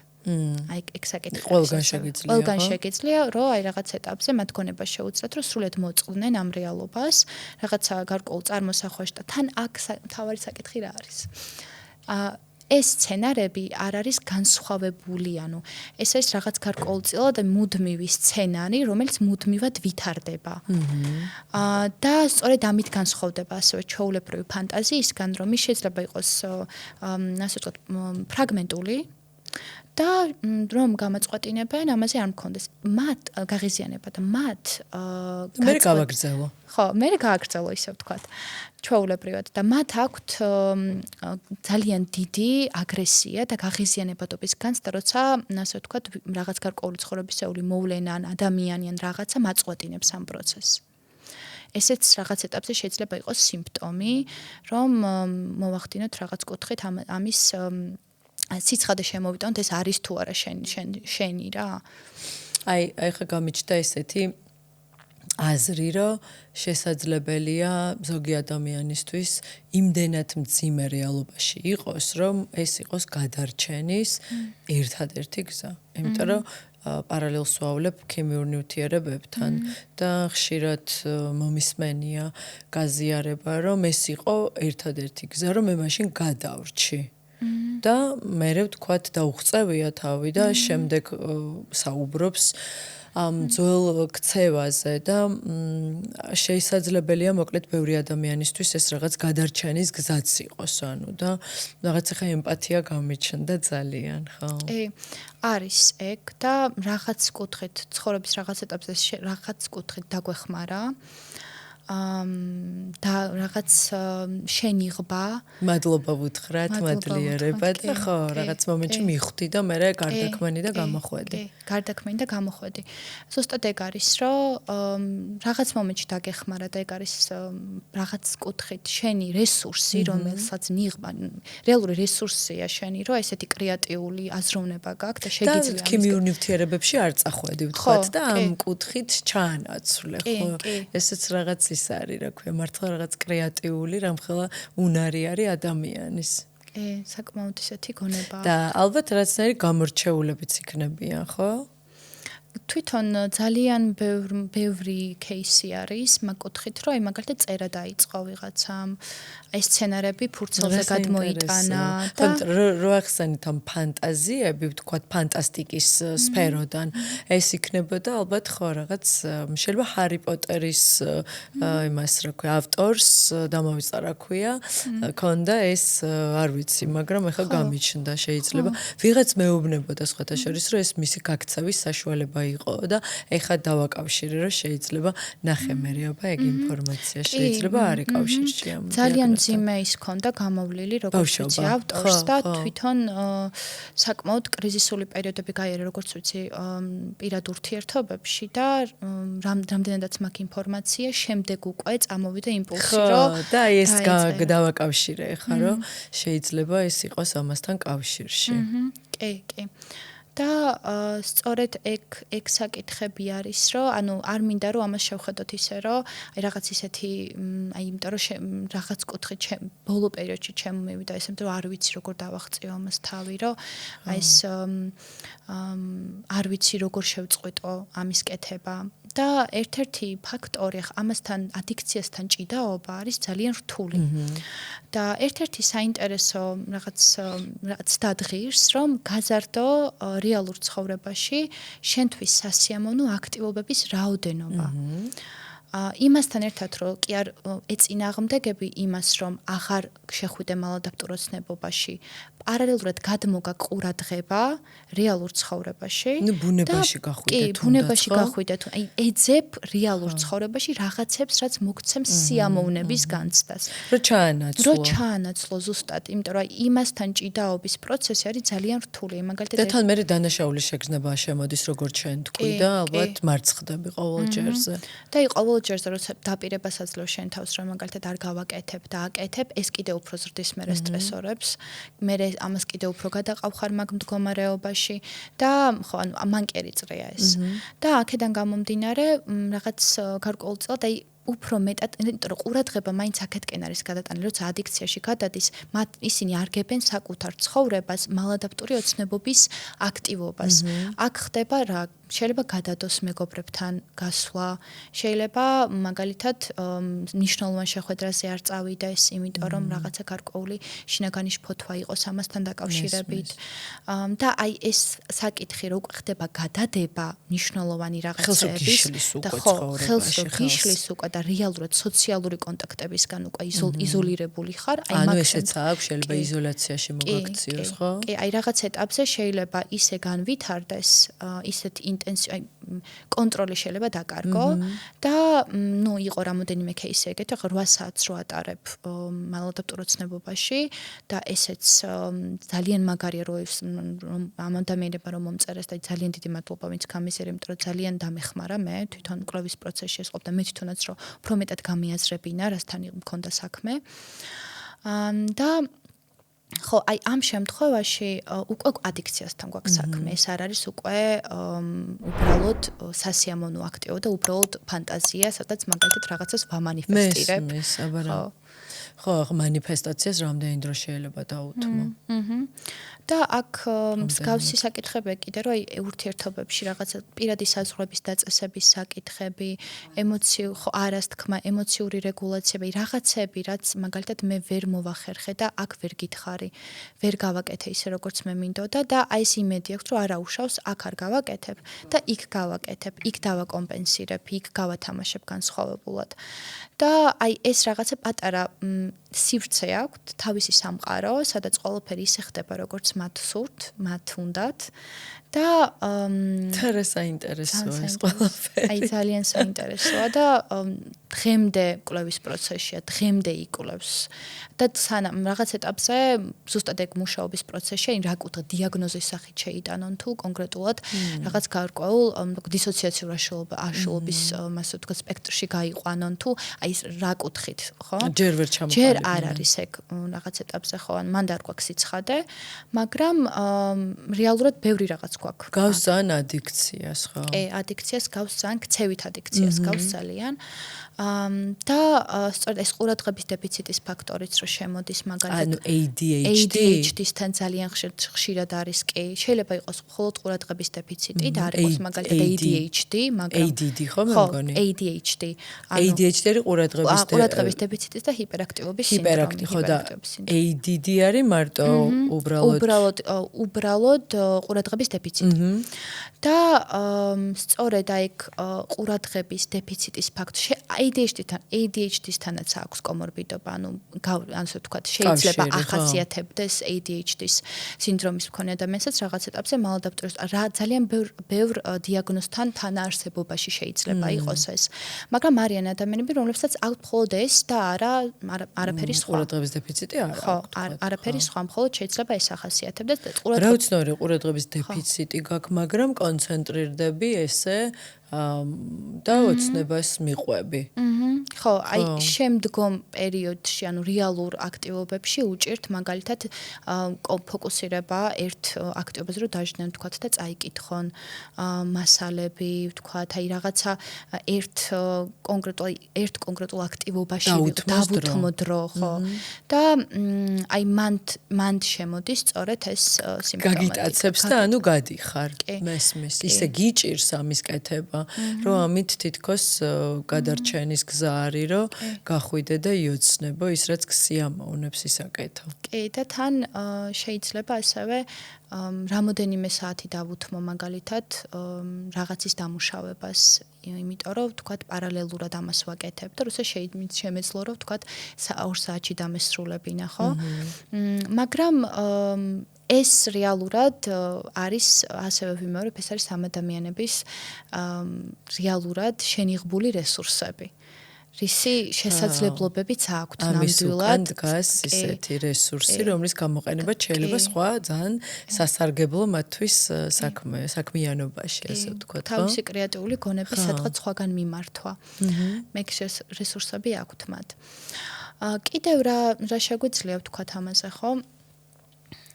აი ეგ საკითხი. ყველგან შეგიძლია, რომ აი რაღაც ეტაპზე მათ გონება შეუძლიათ, რომ სრულად მოწყდნენ ამ რეალობას, რაღაცა გარკვეულ წარმოსახვაში და თან აქ მთავარი საკითხი რა არის? ეს სცენარები არ არის განსხვავებული, ანუ ეს არის რაღაც გარკვეულწილად მუდმივი სცენარი, რომელიც მუდმივად ვითარდება. და სწორედ ამით განსხვავდება ასევე ჩვეულებრივი ფანტაზიისგან, რომ ის შეიძლება იყოს ასე ვთქვათ, ფრაგმენტული და რომ გამაწყვეტინებენ, ამაზე არ მქონდეს. მათ გაღიზიანება და მათ მე გავაგრძელო. ხო, მე გააგრძელო ისე ვთქვათ. ჩვეულებრივად და მათ აქვთ ძალიან დიდი აგრესია და გაღიზიანებადობის განცდა, როცა ასე ვთქვათ, რაღაც გარკვეული ცხოვრებისეული მოვლენა ან ადამიანი ან რაღაცა მაწყვეტინებს ამ პროცესს. ესეც რაღაც ეტაპზე შეიძლება იყოს სიმპტომი, რომ მოვახდინოთ რაღაც კუთხით ამის სიცხადე შემოვიტანოთ, ეს არის თუ არა შენი რა. აი ხა გამიჩნდა ესეთი აზრი, რომ შესაძლებელია ზოგი ადამიანისთვის იმდენად მძიმე რეალობაში იყოს, რომ ეს იყოს გადარჩენის ერთადერთი გზა. იმიტომ რომ პარალელს ვავლებ ქიმიურ ნივთიერებებთან და ხშირად მომისმენია გაზიარება, რომ ეს იყო ერთადერთი გზა, რომ მე მაშინ გადავრჩი. და მე ვთქვათ დაუღწევია თავი და შემდეგ საუბრობს ძველ ქცევაზე და შესაძლებელია მოკლედ ბევრი ადამიანისთვის ეს რაღაც გადარჩენის გზაც იყოს, ანუ და რაღაც ხა ემპათია გამიჩნდა ძალიან, ხო? არის ეგ და რაღაც კუთხით ცხოვრების რაღაც ეტაპზე რაღაც კუთხით დაგვეხმარა. და რაღაც შენიღბა. მადლობა ვუთხრათ, მადლიერება და ხო, რაღაც მომენტში მიხვდი და მე გარდაქმენი და გამოხვედი. გარდაქმენი და გამოხვედი. ზუსტად ეგ არის, რომ რაღაც მომენტში დაგეხმარა და ეგ არის რაღაც კუთხით შენი რესურსი, რომელსაც მიღმა, რეალური რესურსია შენი, რომ ესეთი კრეატიული აზროვნება გაქვს და შეგიძლია და ქიმიურ ნივთიერებებში არ წახვედი ვთქვათ და ამ კუთხით ჩაანაცვლე, ხო? ესეც რაღაც ის არის, რა ქვია, მართლა რაღაც კრეატიული, რამხელა უნარი არის ადამიანის. საკმაოდ ისეთი გონებაა. და ალბათ რაღაცნაირი გამორჩეულებიც იქნებიან, ხო? თვითონ ძალიან ბევრი кейსი არის მაგ კუთხით, რომ აი მაგალითად წერა დაიწყო ვიღაცამ, აი სცენარები ფურცელზე გადმოიტანა და რო ახსენით ამ ფანტაზიები, ვთქვათ, ფანტასტიკის სფეროდან, ეს იქნებოდა ალბათ ხო რაღაც შეიძლება ჰარი პოტერის იმას რა ქვია, ავტორს დამოვიწყა რა ქვია, ქონდა ეს არ ვიცი, მაგრამ ეხლა გამიჩნდა შეიძლება ვიღაც მეუბნებოდა სხვათა შორის, რომ ეს მისი გაქცევის საშუალება იყო და ეხლა დავაკავშირე რომ შეიძლება ნახე მე აბა ეგ ინფორმაცია შეიძლება არ ეკავშირში ამ ძალიან მძიმე ის ქონდა გამოვლილი როგორც ვიცი ავტორს და თვითონ საკმაოდ კრიზისული პერიოდები გაიარა როგორც ვიცი პირად ურთიერთობებში და რამდენადაც მაქვს ინფორმაცია შემდეგ უკვე წამოვიდა იმპულსი რომ და ეს დავაკავშირე ეხლა რომ შეიძლება ეს იყოს ამასთან კავშირში კი და სწორედ ეგ საკითხები არის, რომ ანუ არ მინდა რომ ამას შევხედოთ ისე, რომ აი რაღაც ისეთი აი იმიტომ რომ რაღაც კუთხით ბოლო პერიოდში ჩემმივიდა ესე, რომ არ ვიცი როგორ დავაღწიო ამას თავი, რომ აი ეს არ ვიცი როგორ შევწყვიტო ამის კეთება. და ერთ-ერთი ფაქტორი ამასთან ადიქციასთან ჭიდაობა არის ძალიან რთული. და ერთ-ერთი საინტერესო რაღაც დადღირს, რომ გაზარდო რეალურ ცხოვრებაში შენთვის სასიამოვნო აქტივობების რაოდენობა. იმასთან ერთად რომ კი არ ეწინააღმდეგები იმას, რომ აღარ შეხვიდე მალადაპტურ ოცნებობაში, პარალელურად გადმოგა ყურადღება რეალურ ცხოვრებაში. ნუ ბუნებაში გახვიდე თუნდაც. კი, ბუნებაში გახვიდე თუ აი ეძებ რეალურ ცხოვრებაში რაღაცებს, რაც მოგცემს სიამოვნების განცდას. რო ჩაანაცვლო ზუსტად, იმიტომ რომ აი იმასთან ჭიდაობის პროცესი არის ძალიან რთული. მაგალითად და თან მე დანაშაულის შეგრძნება შემოდის როგორც ჩვენ თქვი და ალბათ მარცხდები ყოველ ჯერზე. და აი ყოველ ჯერზე როცა დაპირებას აძლევ შენ თავს რომ მაგალითად არ გავაკეთებ და აკეთებ, ეს კიდევ უფრო ზრდის მე სტრესორებს. მე ამას კიდევ უფრო გადაყავხარ მაგ მდგომარეობაში და ხო ანუ მანკერი წრეა ეს. და აქედან გამომდინარე რაღაც გარკვეულწილად აი უფრო მეტად, იმიტომ რომ ყურადღება მაინც აქეთკენ არის გადატანილი, როცა ადიქციაში გადადის, ისინი არგებენ საკუთარ ცხოვრებას, მალადაპტური ოცნებობის აქტივობას. აქ ხდება რა შეიძლება გადადოს მეგობრებთან გასვლა, შეიძლება მაგალითად მნიშვნელოვან შეხვედრაზე არ წავიდეს, იმიტომ რომ რაღაცა გარკვეული შინაგანი შფოთვა იყოს ამასთან დაკავშირებით. და აი ეს საკითხი რო უკვე ხდება გადადება მნიშვნელოვანი რაღაცების და ხო, ხელს გიშლის უკვე და რეალურად სოციალური კონტაქტებისგან უკვე იზოლირებული ხარ, აი მაგ ანუ ესეც აქვს შეიძლება იზოლაციაში მოგაქციოს, ხო? კი, აი რაღაც ეტაპზე შეიძლება ისე განვითარდეს, ისეთ კონტროლი შეიძლება დაკარგო და ნუ იყო რამოდენიმე кейსი ეგეთი, ხო 8 საათს რო ატარებ მალადაპტურ ოცნებობაში და ესეც ძალიან მაგარია რომ ამ ადამიანებმა რომ მომწერეს და ძალიან დიდი მადლობა ვინც გამიზერე, იმიტომ რომ ძალიან დამეხმარა მე თვითონ კვლევის პროცესში ეს ყოფდა მე თვითონაც რომ უფრო მეტად გამიაზრებინა, რასთან მქონდა საქმე. და ხო, აი ამ შემთხვევაში უკვე ადიქციასთან გვაქვს საქმე. ეს არ არის უკვე უბრალოდ სასიამოვნო აქტივობა და უბრალოდ ფანტაზია, სადაც მაგალითად რაღაცას ვამანიფესტირებ. ხო, მანიფესტაციას რამდენი დრო შეიძლება დაუთმო. და აქ მსგავსი საკითხები კიდე რომ აი ურთიერთობებში რაღაცა პირადი საზღვრების დაწესების საკითხები, არასთქმა, ემოციური რეგულაციები, რაღაცები, რაც მაგალითად მე ვერ მოვახერხე და აქ ვერ გითხარი, ვერ გავაკეთე ისე როგორც მე მინდოდა და აი ეს იმედი აქვს რომ არა უშავს, აქ არ გავაკეთებ და იქ გავაკეთებ, იქ დავაკომპენსირებ, იქ გავათამაშებ განსხვავებულად. და აი ეს რაღაცა პატარა სივრცე აქვს, თავისი სამყარო, სადაც ყველაფერი ისე ხდება, როგორც მათ სურთ, მათ უნდათ და თერა საინტერესოა ეს ყველაფერი. აი ძალიან საინტერესოა და დღემდე კვლევის პროცესშია, დღემდე იკვლევს და სანამ რაღაც ეტაპზე ზუსტად ეგ მუშაობის პროცესში რა კუთხა დიაგნოზის სახით შეიტანონ თუ კონკრეტულად რაღაც გარკვეულ დისოციაციურ აშლობის მასე ვთქვათ სპექტრში გაიყვანონ თუ აი ეს რა კუთხით, ხო? ჯერ ვერ ჩამოყალიბდნენ. ჯერ არ არის ეგ რაღაც ეტაპზე ხო, ან მანდ არ გვაქვს სიცხადე, მაგრამ რეალურად ბევრი რაღაც გვაქვს. გავს ძალიან ადიქციას, ხო? კი, ადიქციას გავს ძალიან, ქცევით ადიქციას გავს ძალიან. და სწორედ ეს ყურადღების დეფიციტის ფაქტორიც რო შემოდის მაგალითად ანუ ADHD-სთან ძალიან ხშირად არის კი შეიძლება იყოს მხოლოდ ყურადღების დეფიციტი და არ იყოს მაგალითად ADHD მაგრამ ADD ხო მე მგონი ADHD ADHD არის ყურადღების დეფიციტის და ჰიპერაქტივობის სინდრომი ხო და ADD არის მარტო უბრალოდ ყურადღების დეფიციტი და სწორედ აი ყურადღების დეფიციტის ფაქტორი ADHD-თანაც აქვს კომორბიდობა, ანუ ასე ვთქვათ, შეიძლება ახასიათებდეს ADHD-ის სინდრომის მქონე ადამიანსაც რაღაც ეტაპზე მალადაპტუროს რა ძალიან ბევრ დიაგნოზთან თანაარსებობაში შეიძლება იყოს ეს. მაგრამ არიან ადამიანები, რომლებსაც აქვთ მხოლოდ ეს და არაფერი სხვა. ყურადღების დეფიციტი არა. ხო, არაფერი სხვა, მხოლოდ შეიძლება ეს ახასიათებდეს და რა უცნაური ყურადღების დეფიციტი გაქვს, მაგრამ კონცენტრირდები ესე და ოცნებას მიყვები. ხო, აი შემდგომ პერიოდში, ანუ რეალურ აქტივობებში უჭირთ მაგალითად ფოკუსირება ერთ აქტივობაზე, რომ დაждდნენ თქვათ და წაიკითხონ მასალები, თქვათ, აი რაღაცა ერთ კონკრეტულ აქტივობაში დავუთმო დრო, ხო. და აი მანდ შემოდის სწორედ ეს სიმპტომატიკა. გაგიტაცებს და ანუ გადიხარ. მესმის, ისე გიჭირს ამის კეთება. რომ ამით თითქოს გადარჩენის გზა არის, რომ გახვიდე და იოცნებო ის, რაც სიამოვნებს ისაკეთო. კი, და თან შეიძლება ასევე რამოდენიმე საათი დავუთმო მაგალითად რაღაცის დამუშავებას, იმიტომ რომ თქვათ პარალელურად ამას ვაკეთებ და როცა შემეძლო რომ თქვათ 2 საათში დამესრულებინა, ხო? მაგრამ ეს რეალურად არის ასევე ვიმეორებ, ეს არის ამ ადამიანების რეალურად შენიღბული რესურსები. რისი შესაძლებლობებიც აქვთ ნამდვილად. ამის უკან დგას ისეთი რესურსი, რომლის გამოყენება შეიძლება სხვა ძალიან სასარგებლო მათთვის საქმიანობაში, ასე ვთქვათ, ხო? თავისი კრეატიული გონების სადღაც სხვაგან მიმართვა. მე რესურსები აქვთ მათ. კიდევ რა შეგვიძლია ვთქვათ ამაზე, ხო?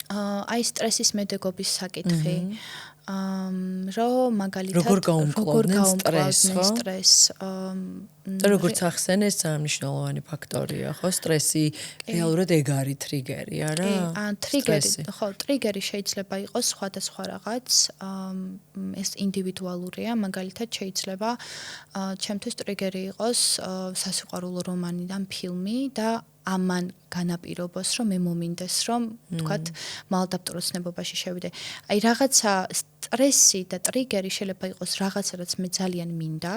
აი სტრესის მედეგობის საკითხი. რომ მაგალითად როგორ გაუმკლავდნენ სტრესს, და როგორც ახსენე, ეს ძალიან მნიშვნელოვანი ფაქტორია, ხო? სტრესი რეალურად ეგ არის ტრიგერი, არა? ტრიგერი, ხო, ტრიგერი შეიძლება იყოს სხვადასხვა რაღაც, ეს ინდივიდუალურია, მაგალითად შეიძლება ჩემთვის ტრიგერი იყოს სასიყვარულო რომანი და ფილმი და ამან განაპირობოს, რომ მე მომინდეს, რომ თქვათ მალადაპტუროცნებობაში შევიდე. აი რაღაცა სტრესი და ტრიგერი შეიძლება იყოს რაღაცა, რაც მე ძალიან მინდა,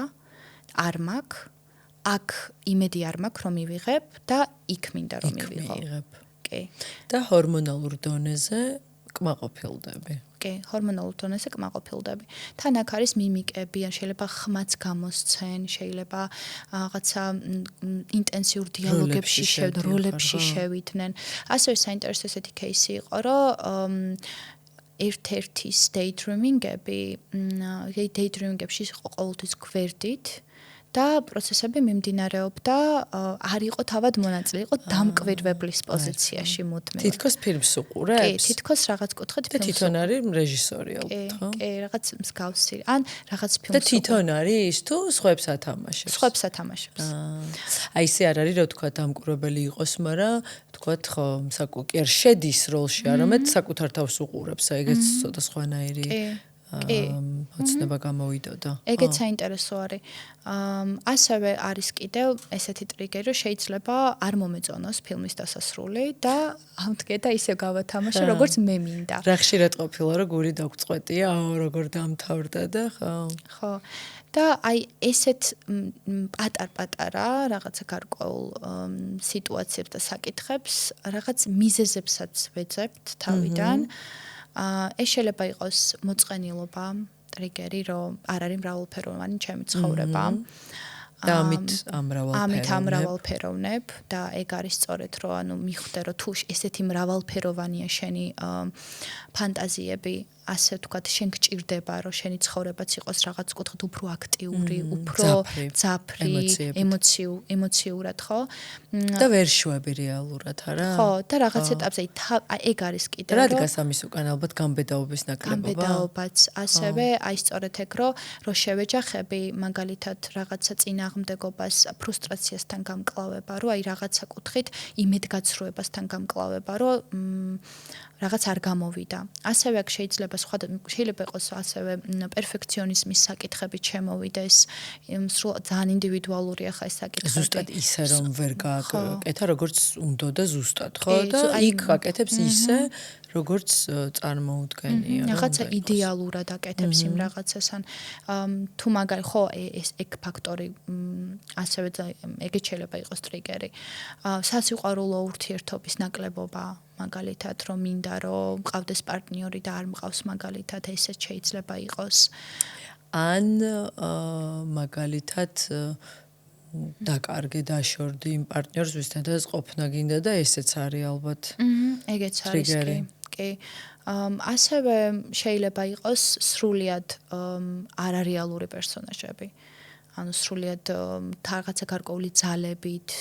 არ მაქვს, აქ იმედი არ მაქვს, რომ მივიღებ და იქ მინდა რომ მივიღებ. კი. და ჰორმონალურ დონეზე კმაყოფილდები. კი, ჰორმონალურ დონეზე კმაყოფილდები. თან აქ არის მიმიკები, ან შეიძლება ხმაც გამოსცენ, შეიძლება რაღაცა ინტენსიურ დიალოგებში როლებში შევიდნენ. ასევე საინტერესო ესეთი кейსი იყო, რომ ერთ-ერთი daydreaming-ებში ყოველთვის გვერდით და პროცესები მიმდინარეობდა, არ იყო თავად მონაწილე, იყო დამკვირვებლის პოზიციაში მუდმივად. თითქოს ფილმს უყურებს? კი, თითქოს რაღაც კუთხით ფილმს. და თვითონ არის რეჟისორი ალბათ, ხო? კი, რაღაც მსგავსი. ან რაღაც ფილმს. და თვითონ არის თუ სხვებს ათამაშებს? სხვებს ათამაშებს. აი ესე არ არის, რომ თქვა დამკვირვებელი იყოს, მაგრამ თქვა ხო, კი არ შედის როლში, არამედ საკუთარ თავს უყურებს, აი ეგეც ცოტა სხვანაირი. ოცნება გამოვიდოდა. ეგეც საინტერესო არის. ასევე არის კიდევ ესეთი ტრიგერი, რომ შეიძლება არ მომეწონოს ფილმის დასასრული და ამდგე და ისე გავათამაშო, როგორც მე მინდა. რა ხშირად ყოფილა, რომ გული დაგწყვეტია, როგორ დამთავრდა და ხო. ხო. და აი ესეთ პატარ-პატარა რაღაცა გარკვეულ სიტუაციებს და საკითხებს, რაღაც მიზეზებსაც ვეძებთ თავიდან. ეს შეიძლება იყოს მოწყენილობა, ტრიგერი, რომ არ არის მრავალფეროვანი ჩემი ცხოვრება. და ამით ამრავალფეროვნებ და ეგ არის სწორედ რომ ანუ მიხვდე რომ თუ ესეთი მრავალფეროვანია შენი ფანტაზიები ასე ვთქვათ, შენ გჭირდება, რომ შენი ცხოვრებაც იყოს რაღაც კუთხით უფრო აქტიური, უფრო ძაფრი, ემოციურად, ხო? და ვერ შვები რეალურად, არა? ხო, და რაღაც ეტაპზე ეგ არის კიდე, რომ რადგან ამის უკან ალბათ გამბედაობის ნაკლებობა. გამბედაობაც, ასევე აი სწორედ ეგ, რომ შევეჯახები მაგალითად რაღაცა წინააღმდეგობას, ფრუსტრაციასთან გამკლავება, რომ აი რაღაცა კუთხით იმედგაცრუებასთან გამკლავება, რომ რაღაც არ გამოვიდა. ასევე აქ შეიძლება შეიძლება იყოს ასევე პერფექციონიზმის საკითხები შემოვიდეს, სრულად ძალიან ინდივიდუალურია ხა ეს საკითხები. ზუსტად ისე რომ ვერ გააკეთა, როგორც უნდა და ზუსტად, ხო? და იქ აკეთებს ისე, როგორც წარმოუდგენია. რაღაცა იდეალურად აკეთებს იმ რაღაცას ან თუ მაგალითად ხო ეს ეგ ფაქტორი ასევე ეგეც შეიძლება იყოს ტრიგერი. სასიყვარულო ურთიერთობის ნაკლებობა მაგალითად რომ მინდა რომ მყავდეს პარტნიორი და არ მყავს მაგალითად ესეც შეიძლება იყოს ან მაგალითად დაკარგე დაშორდი იმ პარტნიორს ვისთანაც ყოფნა გინდა და ესეც არის ალბათ ეგეც არის კი ასევე შეიძლება იყოს სრულიად არარეალური პერსონაჟები ანუ სრულიად რაღაცა გარკვეული ძალებით,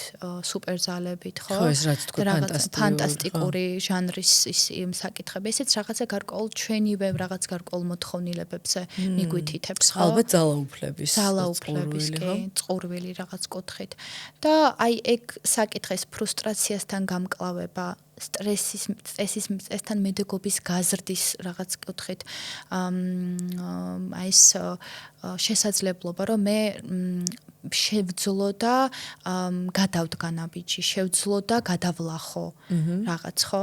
სუპერძალებით, ხო? ხო, ეს რაც თქვა ფანტასტიკური ჟანრის იმ საკითხები, ესეც რაღაცა გარკვეულ ჩვენივე რაღაც გარკვეულ მოთხოვნილებებზე მიგვითითებს, ხო? ალბათ ძალაუფლების, კი, წყურვილი რაღაც კუთხით. და აი ეგ საკითხის ფრუსტრაციასთან გამკლავება სტრესთან მედეგობის გაზრდის რაღაც კუთხით აი ეს შესაძლებლობა რომ მე შევძლო და გადავდგა ნაბიჯი, შევძლო და გადავლახო რაღაც, ხო?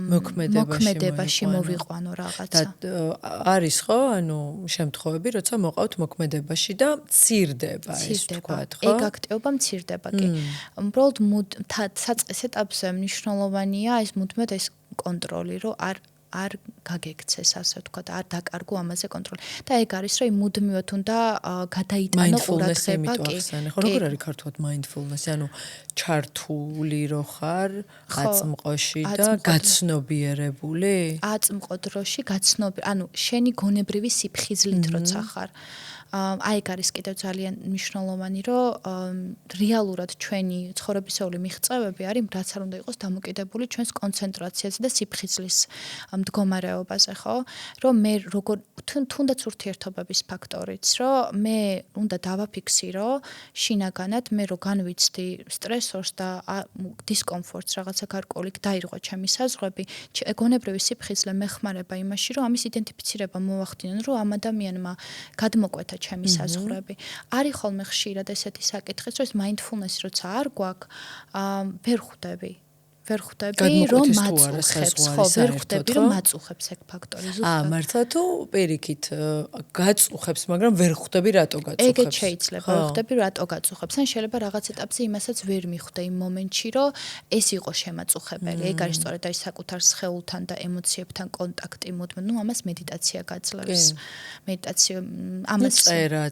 მოქმედებაში მოვიყვანო რაღაცა. და არის ხო, ანუ შემთხვევები, როცა მოყავთ მოქმედებაში და მცირდება ეს თქვათ, ხო? ეგ აქტივობა მცირდება, კი. უბრალოდ საწყის ეტაპზე მნიშვნელოვანია ეს მუდმივად ეს კონტროლი, რომ არ გაგექცეს, ასე ვთქვათ, არ დაკარგო ამაზე კონტროლი. და ეგ არის, რომ მუდმივად უნდა გადაიტანო ყურადღება, კი. ხო, როგორ არის ქართულად mindfulness-ი? ანუ ჩართული რო ხარ აწმყოში და გაცნობიერებული? აწმყო დროში ანუ შენი გონებრივი სიფხიზლით როცა ხარ. აი ეგ არის კიდევ ძალიან მნიშვნელოვანი, რომ რეალურად ჩვენი ცხოვრებისეული მიღწევები არის, რაც არ უნდა იყოს დამოკიდებული ჩვენს კონცენტრაციაზე და სიფხიზლის მდგომარეობაზე, ხო? რომ მე როგორ თუნდაც ურთიერთობების ფაქტორიც, რომ მე უნდა დავაფიქსირო შინაგანად, მე რო განვიცდი სტრესორს და დისკომფორტს რაღაცა გარკვეული დაირღვა ჩემი საზღვრები, გონებრივი სიფხიზლე მეხმარება იმაში, რომ ამის იდენტიფიცირება მოვახდინონ, რომ ამ ადამიანმა გადმოკვეთა ჩემი საზღვრები. არის ხოლმე ხშირად ესეთი საკითხიც, რომ ეს mindfulness როცა არ გვაქვს, ვერ ხვდები, რომ მაწუხებს, ხო, ვერ ხვდები, რომ მაწუხებს ეგ ფაქტორი ზუსტად. მართლა თუ პირიქით გაწუხებს, მაგრამ ვერ ხვდები რატო გაწუხებს. ეგეც შეიძლება, ვერ ხვდები რატო გაწუხებს. ან შეიძლება რაღაც ეტაპზე იმასაც ვერ მიხვდე იმ მომენტში, რომ ეს იყო შემაწუხებელი. ეგ არის სწორედ აი საკუთარ სხეულთან და ემოციებთან კონტაქტი მუდმივ. ამას მედიტაცია გაძლევს. მედიტაცია ამას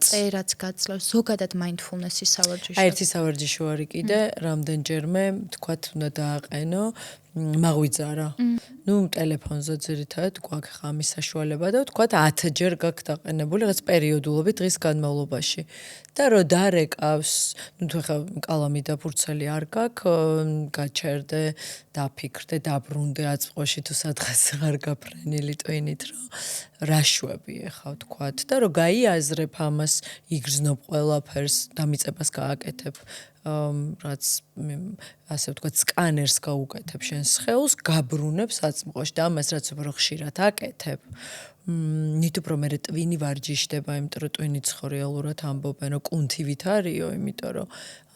წერაც გაძლევს. ზოგადად mindfulness-ის სავარჯიშო. ერთი სავარჯიშო არის კიდე, რამდენჯერმე თქვათ უნდა დააყენო მაღვიძარა. ნუ ტელეფონზე ძირითადად გვაქვს ამის საშუალება და ვთქვათ 10-ჯერ გაქვს დაყენებული რაღაც პერიოდულობით დღის განმავლობაში. და რო დარეკავს, ნუ თუ ხა კალამი და ფურცელი არ გაქვს, გაჩერდე, დაფიქრდე, დაბრუნდე აწმყოში თუ სადღაც აღარ გაფრენილი ტვინით, რომ რა შვები ხა ვთქვათ და რო გაიაზრებ ამას, იგრძნობ ყველაფერს, დამიწებას გააკეთებ. რაც ასე ვთქვათ სკანერს გაუკეთებ შენ სხეულს, გაბრუნებს აწმყოში და ამას რაც უფრო ხშირად აკეთებ. ნით უფრო მე ტვინი ვარჯიშდება, იმიტომ რომ ტვინიც ხო რეალურად ამბობენ, რომ კუნთივით არისო, იმიტომ რომ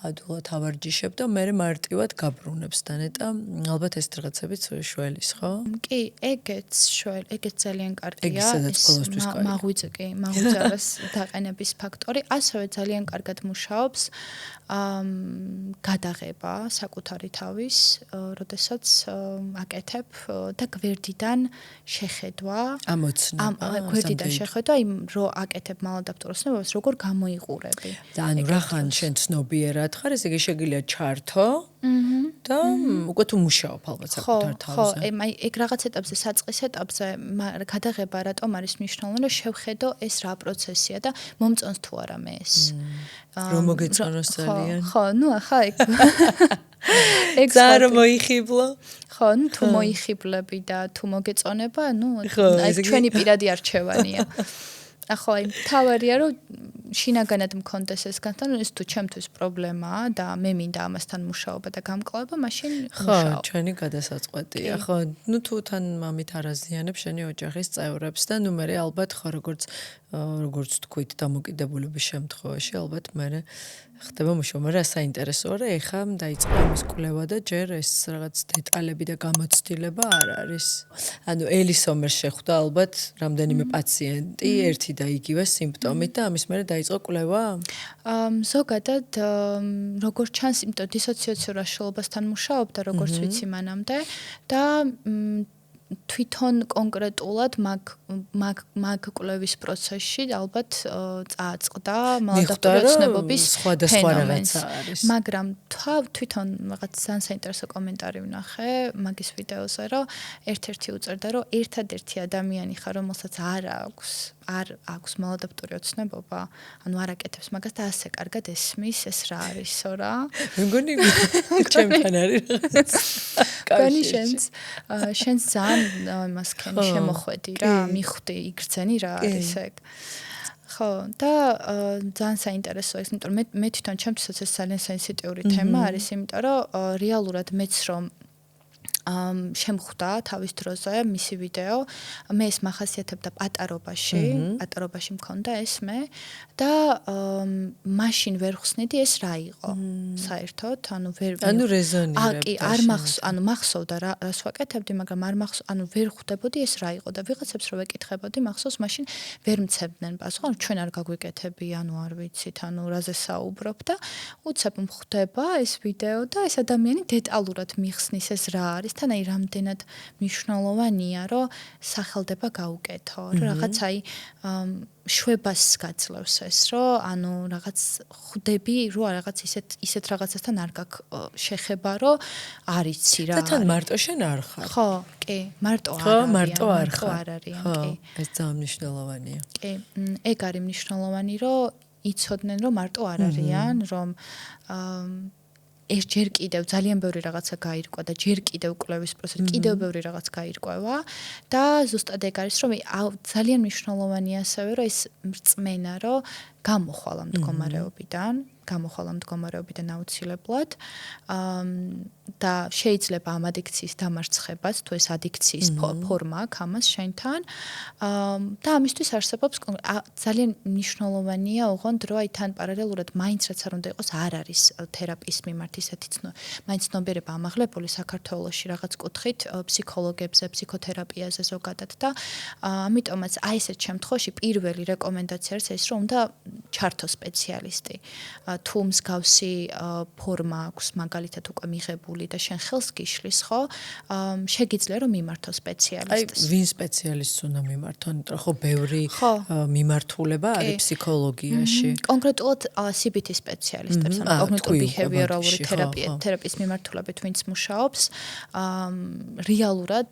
ადვილად ავარჯიშებ და მე მარტივად გაბრუნებს დანეტა. ალბათ ეს რაღაცებიც შველის, ხო? კი, ეგეც ძალიან კარგია. ეგ სადაც ყოველთვის კარგი. მაღვიძავას დაყენების ფაქტორი, ასევე ძალიან კარგად მუშაობს გადაღება საკუთარი თავის, როდესაც აკეთებ და გვერდიდან შეხედვა, გვერდიდან შეხედვა იმ რო აკეთებ მალადაპტუროსნებას, როგორ გამოიყურები. და ანუ რახან შენ ცნობიერად ხარ, ესე იგი შეგიძლია ჩართო და უკვე თუ მუშაობ ალბათ საკუთარ თავზე. ხო, ეგ რაღაც ეტაპზე, საწყის ეტაპზე გადაღება რატომ არის მნიშვნელოვანი, რომ შევხედო ეს რა პროცესია და მომწონს თუ არა მე ეს. რომ მოგეწონოს ძალიან. ხო, ნუ ახლა ეგ ძალიან მოიხიბლო. ხო, ნუ თუ მოიხიბლები და თუ მოგეწონება, ნუ აი ჩვენი პირადი არჩევანია. ახლა თავარია რომ შინაგანად მქონდეს ეს განთან, ეს თუ ჩემთვის პრობლემაა და მე მინდა ამასთან მუშაობა და გამკლავება, მაშინ მუშაობ. ხო, ჩვენი გადასაწყვეტია. ხო, ნუ თუ თან მამით არაზიანებ შენი ოჯახის წევრებს და ნუ მე ალბათ ხო როგორც თქვით დამოკიდებულების შემთხვევაში ალბათ მე ხდება მუშაობა, მაგრამ საინტერესოა რა ეხა დაიწყო ამის კვლევა და ჯერ ეს რაღაც დეტალები და გამოცდილება არ არის. ანუ ელის ომერს შეხვდა ალბათ რამდენიმე პაციენტი ერთი და იგივე სიმპტომით და ამის მერე დაიწყო კვლევა? ზოგადად როგორც ჩანს, იმიტომ დისოციაციურ აშლილობასთან მუშაობდა როგორც ვიცი მანამდე და თვითონ კონკრეტულად მაგ კვლევის პროცესში ალბათ წააწყდა მალადაპტუროცნებობის ფენომენს. მაგრამ თვითონ რაღაც ძალიან საინტერესო კომენტარი ვნახე მაგის ვიდეოზე, რომ ერთ-ერთი უწერდა, რომ ერთადერთი ადამიანი ხარ, რომელსაც არ აქვს მალადაპტური ოცნებობა, ანუ არ აკეთებს მაგას და ასე კარგად ესმის ეს რა არისო რა. მეგონი ჩემთან არის რაღაც. გონი შენს ძალიან იმას ქენი შემოხვედი რა, მიხვდი, იგრძენი რა არის ეგ. ხო, და ძალიან საინტერესოა ეს, იმიტომ რომ მე თვითონ ჩემთვისაც ეს ძალიან სენსიტიური თემა არის, იმიტომ რომ რეალურად მეც რომ შემხვდა თავის დროზე მისი ვიდეო, მე ეს მახასიათებდა პატარობაში მქონდა ეს მე და მაშინ ვერ ხსნიდი ეს რა იყო საერთოდ, ანუ რეზონირებდა. ანუ მახსოვდა რას ვაკეთებდი, მაგრამ ანუ ვერ ხვდებოდი ეს რა იყო და ვიღაცებს რო ვეკითხებოდი, მახსოვს მაშინ ვერ მცემდნენ პასუხს, ანუ ჩვენ არ გაგვიკეთები, ანუ არ ვიცით, ანუ რაზე საუბრობ და უცებ მხვდება ეს ვიდეო და ეს ადამიანი დეტალურად მიხსნის ეს რა არის. თან აი რამდენად მნიშვნელოვანია, რომ სახელდება გაუკეთო, რომ რაღაც აი შვებას გაძლევს ეს, რომ ანუ რაღაც ხვდები, რომ რაღაც ისეთ რაღაცასთან არ გაქვს შეხება, რომ არიცი რა. და თან მარტო შენ არ ხარ. ხო, კი, მარტო არ არიან, კი. ეს ძალიან მნიშვნელოვანია. კი, ეგ არის მნიშვნელოვანი, რომ იცოდნენ, რომ მარტო არ არიან, რომ ეს ჯერ კიდევ ძალიან ბევრი რაღაცა გაირკვა და ჯერ კიდევ კვლევის პროცესი კიდევ ბევრი რაღაც გაირკვევა და ზუსტად ეგ არის რომ ძალიან მნიშვნელოვანია ასევე რომ ეს რწმენა რომ გამოხვალ ამ მდგომარეობიდან აუცილებლად და შეიძლება ამ ადიქციის დამარცხებას თუ ეს ადიქციის ფორმა აქვს ამას შენთან და ამისთვის არსებობს ძალიან მნიშვნელოვანია ოღონდ რომ აი თან პარალელურად მაინც რაც არ უნდა იყოს არ არის თერაპიის მიმართ ისეთი მაინც ცნობიერება ამაღლებული საქართველოში რაღაც კუთხით ფსიქოლოგებზე, ფსიქოთერაპიაზე ზოგადად და ამიტომაც აი ესეთ შემთხვევაში პირველი რეკომენდაცია არის ეს რომ უნდა ჩართო სპეციალისტი თუ მსგავსი ფორმა აქვს მაგალითად უკვე მიღებული და შენ ხელს გიშლის ხო შეგიძლია რომ მიმართო სპეციალისტს აი ვინ სპეციალისტს უნდა მიმართო იმიტომ ხო ბევრი მიმართულება არის ფსიქოლოგიაში კონკრეტულად CBT სპეციალისტებს ან კოგნიტურ-ბიჰევიორალური თერაპიის მიმართულებით ვინც მუშაობს რეალურად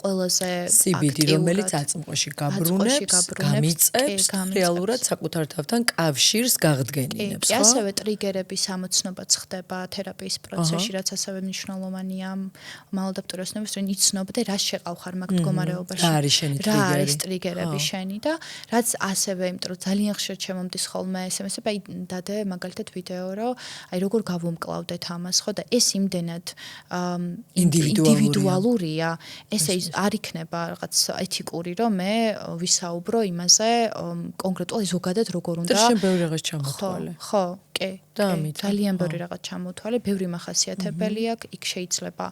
ყველაზე CBT რომელიც აწმყოში გაბრუნებს გამიწევს რეალურად საკუთარ თავთან კავშირს გაღდგენინებს ხო ასევე ტრიგერების ამოცნობა ხდება თერაპიის პროცესში რაც ასევე მნიშვნელოვანია მალადაპტუროსნების რომ იცნობდე რა შეყავ ხარ მაგ მდგომარეობაში რა არის ტრიგერები შენი და რაც ასევე იმიტომ რომ ძალიან ხშირ ჩემომდის ხოლმე SMS-ები აი დადე მაგალითად ვიდეო რომ აი როგორ გავუმკლავდეთ ამას ხო და ეს იმდენად ინდივიდუალურია ესე არ იქნება რაღაც ეთიკური რომ მე ვისაუბრო იმაზე კონკრეტულად ზოგადად როგორ უნდა და შენ ბევრი რაღაც ჩამოთვალე ხო კი. და ამით, ძალიან ბევრი რაღაც ჩამოთვალე, ბევრი მახასიათებელი აქვს. იქ შეიძლება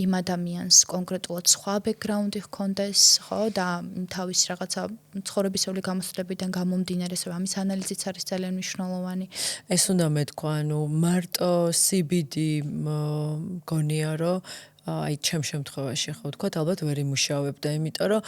იმ ადამიანს კონკრეტულად სხვა ბექგრაუნდი ჰქონდეს, ხო, და თავის რაღაცა ცხოვრებისეული გამოსვლებიდან გამომდინარე, ამის ანალიზიც არის ძალიან მნიშვნელოვანი. ეს უნდა მეთქვა, ანუ მარტო CBD მგონია, რომ აი ჩემ შემთხვევაში ხო ვთქვა, ალბათ ვერ იმუშავებდა, იმიტომ რომ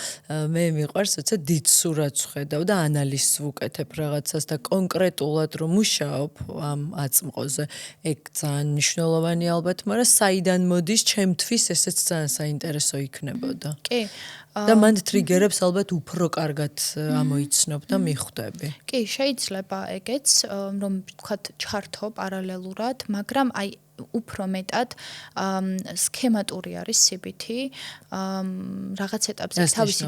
მე მიყვარს როცა დიდ სურათს ვხედავ და ანალიზს ვუკეთებ რაღაცას და კონკრეტულად რომ მუშაობ ამ აწმყოზე, ეგ ძალიან მნიშვნელოვანი ალბათ, მაგრამ საიდან მოდის ჩემთვის ესეც ძალიან საინტერესო იქნებოდა. კი. და მან ტრიგერებს ალბათ უფრო კარგად ამოიცნობ და მიხვდები. კი, შეიძლება ეგეც, რომ ვთქვათ, ჩართო პარალელურად, მაგრამ აი უფრო მეტად სქემატური არის CBT, რაღაც ეტაპზე თავისი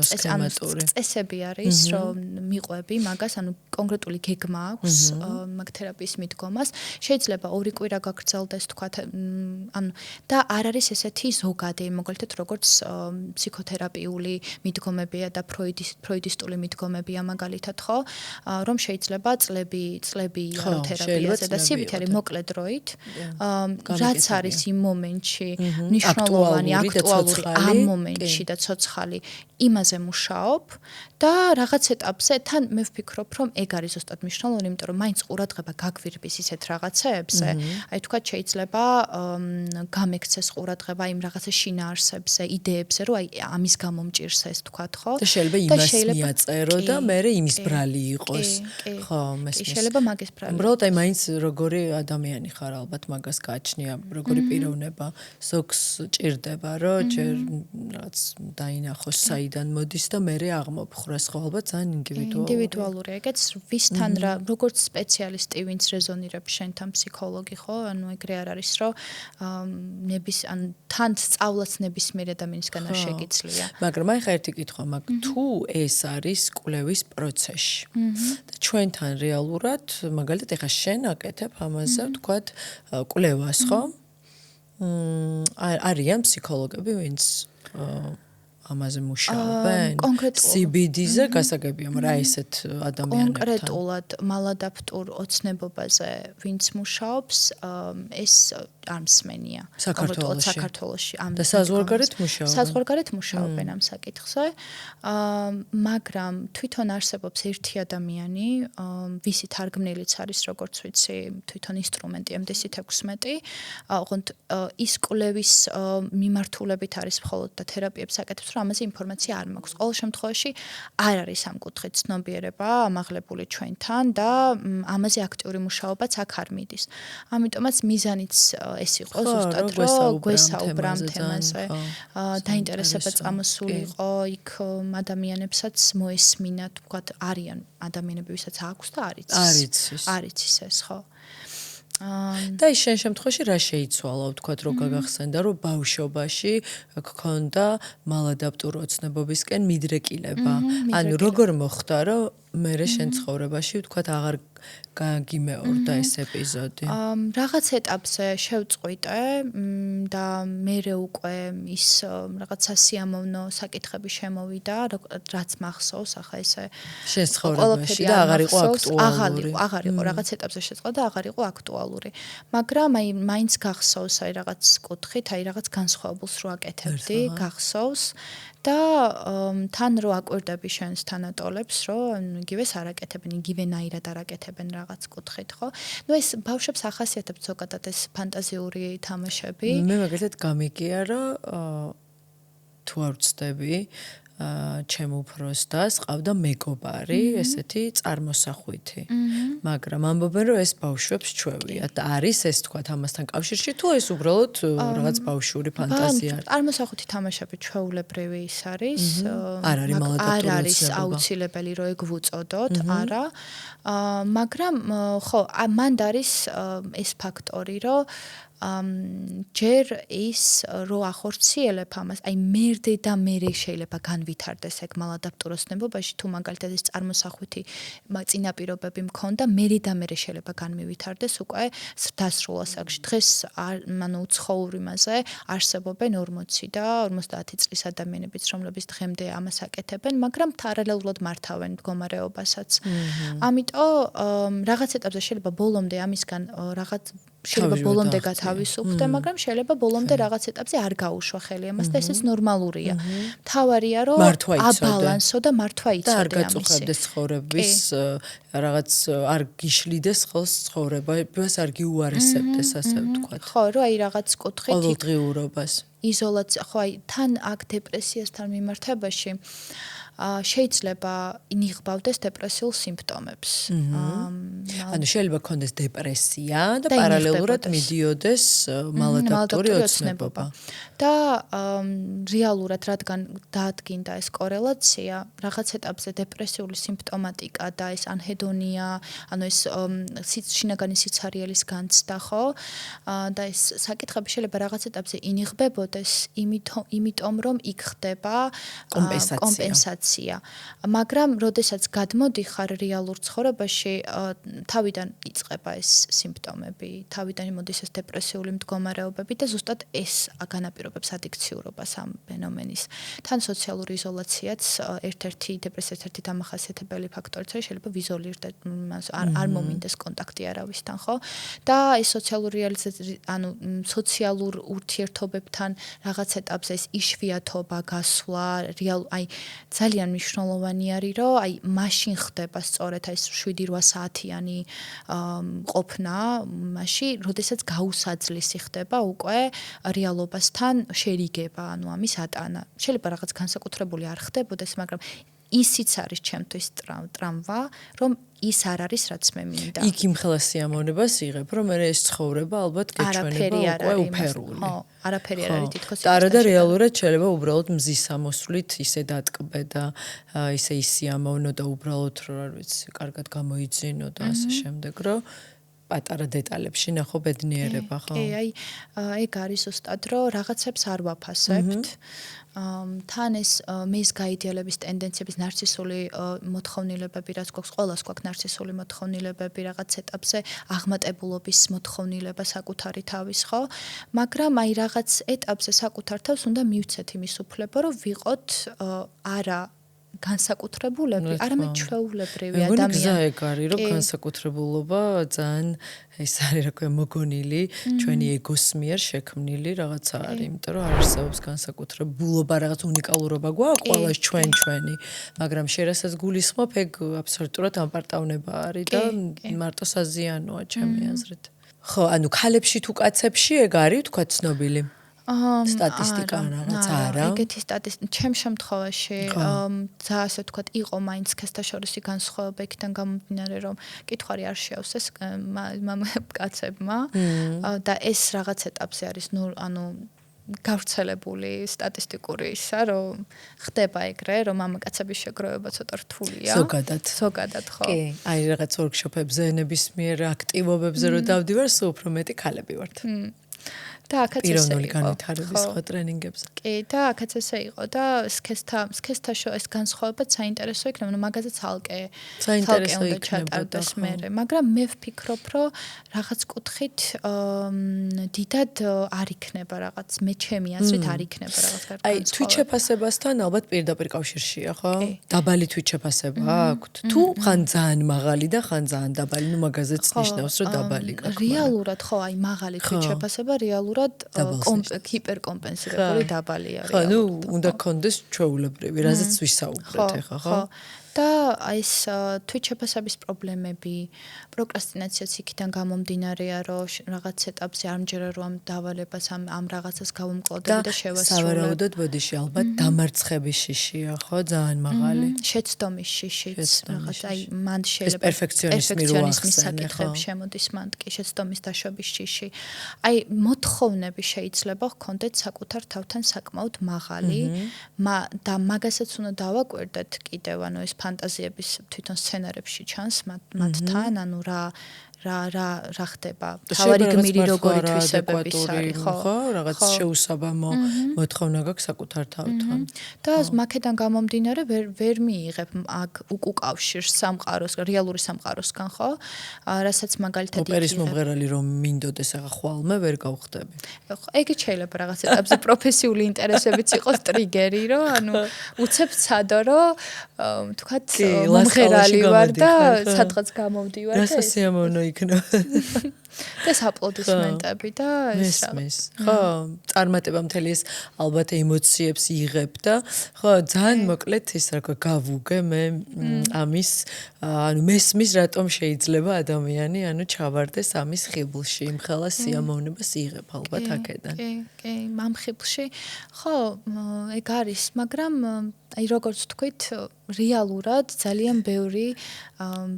წესები არის, რომ მიყვები მაგას, ანუ კონკრეტული გეგმა აქვს მაგ თერაპიის მიდგომას. შეიძლება 2 კვირა გაგრძელდეს, თქვათ, ანუ და არ არის ესეთი ზოგადი, მაგალითად, როგორც ფსიქოთერაპიული მიდგომებია და ფროიდისტული მიდგომებია მაგალითად, ხო, რომ შეიძლება წლები იარო თერაპიაზე და CBT არის მოკლე დროით. რაც არის იმ მომენტში მნიშვნელოვანი, აქტუალური ამ მომენტში და ცოცხალი, იმაზე მუშაობ და რაღაც ეტაპზე თან მე ვფიქრობ, რომ ეგ არის ზუსტად მნიშვნელოვანი, იმიტომ რომ მაინც ყურადღება გაგვირბის ისეთ რაღაცეებზე. აი თქვა შეიძლება გამექცეს ყურადღება იმ რაღაცა შინაარსებზე, იდეებზე, რომ აი ამის გამო მჭირს ეს თქვათ, ხო? და შეიძლება იმას მიაწერო და მე იმის ბრალი იყოს. ხო, მესმის. შეიძლება მაგის ბრალი. უბრალოდ აი მაინც როგორი ადამიანი ხარ, ალბათ მაგას გააჩნია, როგორი პიროვნება, ზოგს ჭირდება, რომ ჯერ რაღაც დაინახოს საიდან მოდის და მე აღმოფხვრას, ხო, ალბათ ძალიან ინდივიდუალურია. ეგეც ვისთან რა, როგორც სპეციალისტი, ვინც რეზონირებს შენთან ფსიქოლოგი, ხო, ანუ ეგრე არ არის, რომ ან თან სწავლაც ნებისმიერ ადამიანისგან არ შეგიძლია. მაგრამ აი ხა ერთი კითხვა მაქვს, თუ ეს არის კვლევის პროცესში და ჩვენთან რეალურად, მაგალითად, ეხა შენ აკეთებ ამაზე, ვთქვათ, კვლევას, ხო? არიან ფსიქოლოგები, ვინც ამაზე მუშაობენ? CBD-ზე გასაგებია, მაგრამ ესეთ ადამიანებთან. კონკრეტულად მალადაპტურ ოცნებობაზე, ვინც მუშაობს, ეს არ მსმენია. საქართველოში. და საზღვარგარეთ მუშაობენ. საზღვარგარეთ მუშაობენ ამ საკითხზე. მაგრამ თვითონ არსებობს ერთი ადამიანი, ვისი თარგმნილიც არის, როგორც ვიცი, თვითონ ინსტრუმენტი MD-16. ოღონდ ის კვლევის მიმართულებით არის მხოლოდ და თერაპიებს აკეთებს, რომ ამაზე ინფორმაცია არ მაქვს. ყოველ შემთხვევაში არ არის ამ კუთხით ცნობიერება ამაღლებული ჩვენთან და ამაზე აქტიური მუშაობაც აქ არ მიდის. ამიტომაც მიზანიც ეს იყო ზუსტად, რომ გვესაუბრა ამ თემაზე. დაინტერესება წამოსულიყო იქ ადამიანებსაც მოესმინათ, ვთქვათ, არიან ადამიანები, ვისაც აქვს და არიცის ეს, ხო? და ის შენ შემთხვევაში რა შეიცვალა, ვთქვათ, რო გაგახსენდა, რომ ბავშვობაში გქონდა მალადაპტურ ოცნებობისკენ მიდრეკილება. ანუ როგორ მოხდა, რომ მე შენ ცხოვრებაში, ვთქვათ, აღარ გაგიმეორდა ეს ეპიზოდი? რაღაც ეტაპზე შევწყვიტე და მერე უკვე ის რაღაც სასიამოვნო საკითხები შემოვიდა, რაც მახსოვს, ახლა ესე შენ ცხოვრებაში და აღარ იყო აქტუალური. აღარ იყო, რაღაც ეტაპზე შეწყდა და აღარ იყო აქტუალური. მაგრამ აი მაინც გახსოვს აი რაღაც კუთხით, აი რაღაც განსხვავებულს რო აკეთებდი, გახსოვს და თან რო აკვირდები შენს თანატოლებს, რომ იგივეს არ აკეთებენ, იგივენაირად არ აკეთებენ რაღაც კუთხით, ხო? ნუ ეს ბავშვებს ახასიათებს ზოგადად ეს ფანტაზიური თამაშები. მე მაგალითად გამიგია, რომ თუ არ ვწდები, ჩემ უფროს დას ყავდა მეგობარი, ესეთი წარმოსახვითი. მაგრამ ამბობენ, რომ ეს ბავშვებს ჩვევია და არის ეს თქვა ამასთან კავშირში, თუ ეს უბრალოდ რაღაც ბავშვური ფანტაზია არის. წარმოსახვითი თამაშები ჩვეულებრივი ის არის. არ არის მალადაპტური არ არის აუცილებელი, რომ ეგ ვუწოდოთ, არა. მაგრამ ხო, მანდ არის ეს ფაქტორი, რომ ჯერ ის რო ახორციელებ ამას, აი მერდე და მერე შეიძლება განვითარდეს ეგ მალადაპტუროსნებობაში, თუ მაგალითად ეს წარმოსახვითი წინაპირობები მქონდა, მერე და მერე შეიძლება განმივითარდეს უკვე დასრულა საკში. დღეს ანუ უცხოურ იმაზე არსებობენ 40 და 50 წლის ადამიანებიც, რომლებიც დღემდე ამას აკეთებენ, მაგრამ პარალელურად მართავენ მდგომარეობასაც. ამიტომ რაღაც ეტაპზე შეიძლება ბოლომდე ამისგან რაღაც შეიძლება ბოლომდე გათავისუფლდე, მაგრამ შეიძლება ბოლომდე რაღაც ეტაპზე არ გაუშვა ხელი ამას და ესეც ნორმალურია. მთავარია რომ აბალანსო და მართვა იცოდე ამისი. და არ გაწუხებდეს ცხოვრების რაღაც არ გიშლიდეს ხელს ცხოვრებას, არ გიუარესებდეს ასე ვთქვათ. ხო, რომ აი რაღაც კუთხით ყოველდღიურობას. იზოლაცია, ხო აი თან აქ დეპრესიასთან მიმართებაში შეიძლება ინიღბავდეს დეპრესიულ სიმპტომებს. ანუ შეიძლება ქონდეს დეპრესია და პარალელურად მიდიოდეს მალადაპტური ოცნებობა. და რეალურად რადგან დაადგინდა ეს კორელაცია, რაღაც ეტაპზე დეპრესიული სიმპტომატიკა და ეს ანჰედონია, ანუ ეს შინაგანი სიცარიელის განცდა, ხო? და ეს საკითხები შეიძლება რაღაც ეტაპზე ინიღბებოდეს, იმიტომ რომ იქ ხდება კომპენსაცია. მაგრამ როდესაც გადმოდიხარ რეალურ ცხოვრებაში, თავიდან იწყება ეს სიმპტომები, თავიდან მოდის ეს დეპრესიული მდგომარეობები და ზუსტად ეს განაპირობებს ადიქციურობას ამ ფენომენის. თან სოციალური იზოლაციაც ერთ-ერთი დეპრესიის ერთ-ერთი დამახასიათებელი ფაქტორიც არის, შეიძლება ვიზოლირდეს, არ მომინდეს კონტაქტი არავისთან, ხო? და ეს სოციალურ ურთიერთობებთან რაღაც ეტაპზე ეს იშვიათობა, გასვლა, აი ძალიან მნიშვნელოვანი არის, რომ აი მაშინ ხდება სწორედ ეს 7-8 საათიანი ყოფნა, მაშინ, როდესაც გაუსაძლისი ხდება უკვე რეალობასთან შერიგება, ანუ ამის ატანა. შეიძლება რაღაც განსაკუთრებული არ ხდებოდეს, მაგრამ ისიც არის ჩემთვის ტრამვა, რომ ის არ არის, რაც მე მინდა. იქ იმხელა სიამოვნებას იღებ, რომ მე ეს ცხოვრება ალბათ გეჩვენება უკვე უფერული. ხო, არაფერი არ არის თითქოს. და რეალურად შეიძლება უბრალოდ მზის ამოსვლით ისე დატკბე და ისე ისიამოვნო და უბრალოდ რომ არ ვიცი, კარგად გამოიძინო და ასე შემდეგ, რომ პატარა დეტალებში ნახო ბედნიერება, ხო? კი, აი ეგ არის ზუსტად, რომ რაღაცებს არ ვაფასებთ. თან ეს მის გაიდიალების ტენდენციების ნარცისული მოთხოვნილებები, რაც გვაქვს, ყველას გვაქვს ნარცისული მოთხოვნილებები რაღაც ეტაპზე, აღმატებულობის მოთხოვნილება საკუთარი თავის, ხო? მაგრამ აი რაღაც ეტაპზე საკუთარ თავს უნდა მივცეთ იმის უფლება, რომ ვიყოთ არა განსაკუთრებულები, არამედ ჩვეულებრივი ადამიანი. გზა ეგ არის, რომ განსაკუთრებულობა ძალიან ეს არის რა ქვია მოგონილი, ჩვენი ეგოს მიერ შექმნილი რაღაცა არის, იმიტომ რომ არ არსებობს განსაკუთრებულობა, რაღაც უნიკალურობა გვაქვს ყველას ჩვენი, მაგრამ შერასაც გულისხმობ, ეგ აბსოლუტურად ამპარტავნება არის და მარტო საზიანოა ჩემი აზრით. ხო, ანუ ქალებში თუ კაცებში ეგ არის თქვა ცნობილი. სტატისტიკა რაღაც არა. ეგეთი სტატისტიკა ჩემ შემთხვევაში ძა ასე ვთქვათ, იყო მაინც ქესთაშორისი განსხვავება იქიდან გამომდინარე, რომ კითხვარი არ შეავსეს კაცებმა და ეს რაღაც ეტაპზე არის, ანუ გავრცელებული სტატისტიკური ისა, რომ ხდება ეგრე, რომ მამაკაცების შეგროვება ცოტა რთულია. ზოგადად, ხო. კი, აი რაღაც ვორქშოპებზე, ნებისმიერ აქტივობებზე რო დავდივარ, სულ უფრო მეტი ქალები ვართ. და აქაც ესე იყო. პიროვნული განვითარების ხო ტრენინგებზე. კი, და აქაც ესე იყო და სქესთაშო ეს განსხვავებაც საინტერესო იქნება, რომ მაგაზე ცალკე უნდა ჩატარდეს მერე, მაგრამ მე ვფიქრობ, რომ რაღაც კუთხით დიდად არ იქნება რაღაც, მე ჩემი აზრით არ იქნება რაღაც გარკვეული. აი, თვითშეფასებასთან ალბათ პირდაპირ კავშირშია, ხო? დაბალი თვითშეფასება აქვთ? თუ ხან ძალიან მაღალი და ხან ძალიან დაბალი, ნუ მაგაზეც ნიშნავს, რომ დაბალი გაქვს. რეალურად ხო, აი მაღალი თვითშეფასება რეალურად ჰიპერკომპენსირებული დაბალი არის. ხო, ნუ უნდა გქონდეს ჩვეულებრივი, რაზეც ვისაუბრეთ ახლა, ხო? და ეს თვითშეფასების პრობლემები, პროკრასტინაციაც იქიდან გამომდინარეა, რომ რაღაც ეტაპზე არ მჯერა რომ ამ დავალებას ამ რაღაცას გავუმკლოდები და შევასრულებ. სავარაუდოდ ბოდიში ალბათ დამარცხების შიშია, ხო, ძალიან მაღალი. შეცდომის შიშიც, რაღაც აი მანდ შეიძლება პერფექციონიზმის საკითხები შემოდის მანდ კი შეცდომის დაშვების შიში. აი მოთხოვნები შეიძლება ჰქონდეთ საკუთარ თავთან საკმაოდ მაღალი, და მაგასაც უნდა დავაკვირდეთ კიდევ, ანუ ეს ფანტაზიების თვითონ სცენარებში ჩანს მათთან, ანუ რა ხდება. თავარი გმირი როგორი თვისებებისარი, ხო, რაღაც შეუსაბამო მოთხოვნა გაქვს საკუთარ თავთან. და მაქედან გამომდინარე ვერ მიიღებ აქ უკუკავშირს სამყაროს, რეალური სამყაროსგან, ხო? რასაც მაგალითად ოპერის მომღერალი რომ მინდოდეს ახლა ხვალმე ვერ გავხდები. ეგეც შეიძლება რაღაც ეტაპზე პროფესიული ინტერესებიც იყოს ტრიგერი, რომ ანუ უცებ ცადო, რომ თქვათ მომღერალი ვარ და სადღაც გამოვდივარ და რასაც სიამოვნო იქნება. და აპლოდისმენტები და ეს მესმის. ხო, წარმატება მთელი ეს ალბათ ემოციებს იღებ და ხო, ძალიან მოკლედ ის რა გავუგე მე ამის, ანუ მესმის რატომ შეიძლება ადამიანი ანუ ჩავარდეს ამის ხიბლში, იმხელა სიამოვნებას იღებ ალბათ აქედან. კი, მამხიბლში. ხო, ეგ არის, მაგრამ აი როგორც თქვით, რეალურად ძალიან ბევრი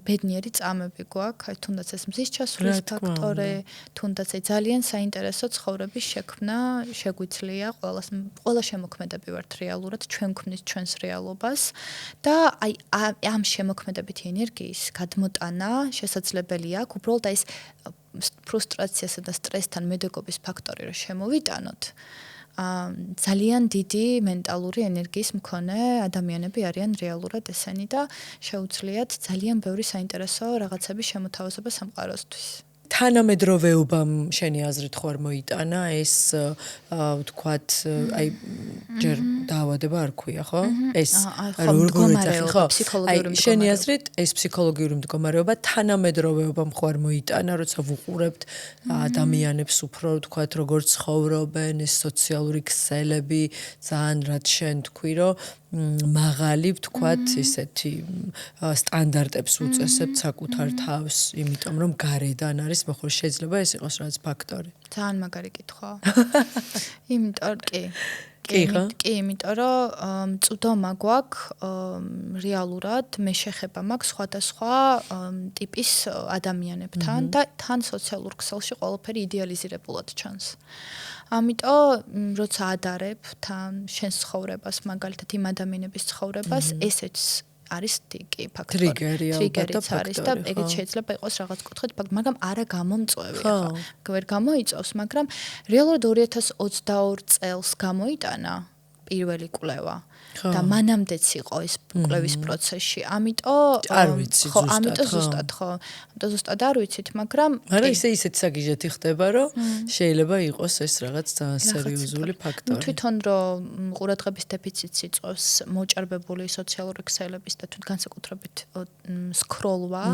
ბედნიერი წამები გვაქვს, აი თუნდაც ეს მზის ჩასვლის ფაქტორი, თუნდაც აი ძალიან საინტერესო ცხოვრების შექმნა შეგვიძლია ყველა შემოქმედები ვართ რეალურად, ჩვენ გვქმნით ჩვენს რეალობას და აი ამ შემოქმედებითი ენერგიის გადმოტანა შესაძლებელი აქვს, უბრალოდ აი ეს ფრუსტრაციასა და სტრესთან მედეგობის ფაქტორი რომ შემოვიტანოთ. ძალიან დიდი მენტალური ენერგიის მქონე ადამიანები არიან რეალურად ესენი და შეუძლიათ ძალიან ბევრი საინტერესო რაღაცების შემოთავაზება სამყაროსთვის. თანამედროვეობამ შენი აზრით ხო არ მოიტანა ეს ვთქვათ აი ჯერ დაავადება არ ქვია ხო? ეს მდგომარეობა ფსიქოლოგიური მდგომარეობა. შენი აზრით ეს ფსიქოლოგიური მდგომარეობა თანამედროვეობამ ხო არ მოიტანა, როცა ვუყურებთ ადამიანებს უფრო ვთქვათ როგორ ცხოვრობენ, ეს სოციალური ქსელები, ძალიან რაც შენ თქვი რომ მაღალი ვთქვათ ისეთი სტანდარტებს უწესებთ საკუთარ თავს, იმიტომ რომ გარედან არის მოხდა შეიძლება ეს იყოს რაღაც ფაქტორი. ძალიან მაგარი კითხვა. იმიტომ იმიტომ რომ წვდომა გვაქვს რეალურად მე შეხება მაქვს სხვადასხვა ტიპის ადამიანებთან და თან სოციალურ ქსელში ყველაფერი იდეალიზირებულად ჩანს. ამიტომ როცა ადარებ თან შენს ცხოვრებას, მაგალითად იმ ადამიანების ცხოვრებას, ესეც არის ტიკი ფაქტორი. ტრიგერიც არის და ეგეც შეიძლება იყოს რაღაც კუთხით, მაგრამ არა გამომწვევი ხო. ვერ გამოიწვევს, მაგრამ რეალურად 2022 წელს გამოიტანა პირველი კვლევა. და მანამდეც იყო ეს კვლევის პროცესში. ამიტომ ხო, ამიტომ ზუსტად ხო. ამიტომ ზუსტად არ ვიცით, მაგრამ ისეთ საგიჟეთი ხდება, რომ შეიძლება იყოს ეს რაღაც ძალიან სერიოზული ფაქტორი. თვითონ რომ ყურადღების დეფიციტს იწვევს მოჭარბებული სოციალური ქსელების და თვითონ განსაკუთრებით სკროლვა,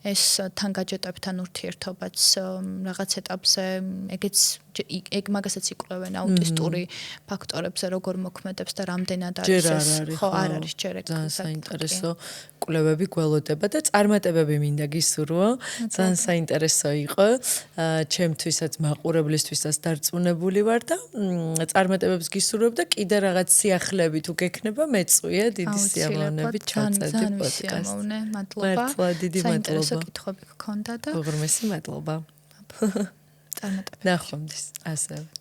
ეს თან გაჯეტებთან ურთიერთობაც რაღაც ეტაპზე ეგ მაგასაც იკვლევენ აუტისტური ფაქტორებზე, როგორ მოქმედებს და რამდენად არის ეს ხო არ არის ჯერ ეგ ძალიან საინტერესო კვლევები გველოდება და წარმატებები მინდა გისურვო. ძალიან საინტერესო იყო. ჩემთვისაც მაყურებლისთვისაც დარწმუნებული ვარ და წარმატებებს გისურვებ და კიდე რაღაც სიახლეები თუ გექნება მეწვია დიდი სიამოვნებით ჩავწერდი პოდკასტს. მადლობა. დიდი მადლობა. საინტერესო კითხვები გქონდა და უღრმესი მადლობა. წარმატებები. ნახვამდის. ასევე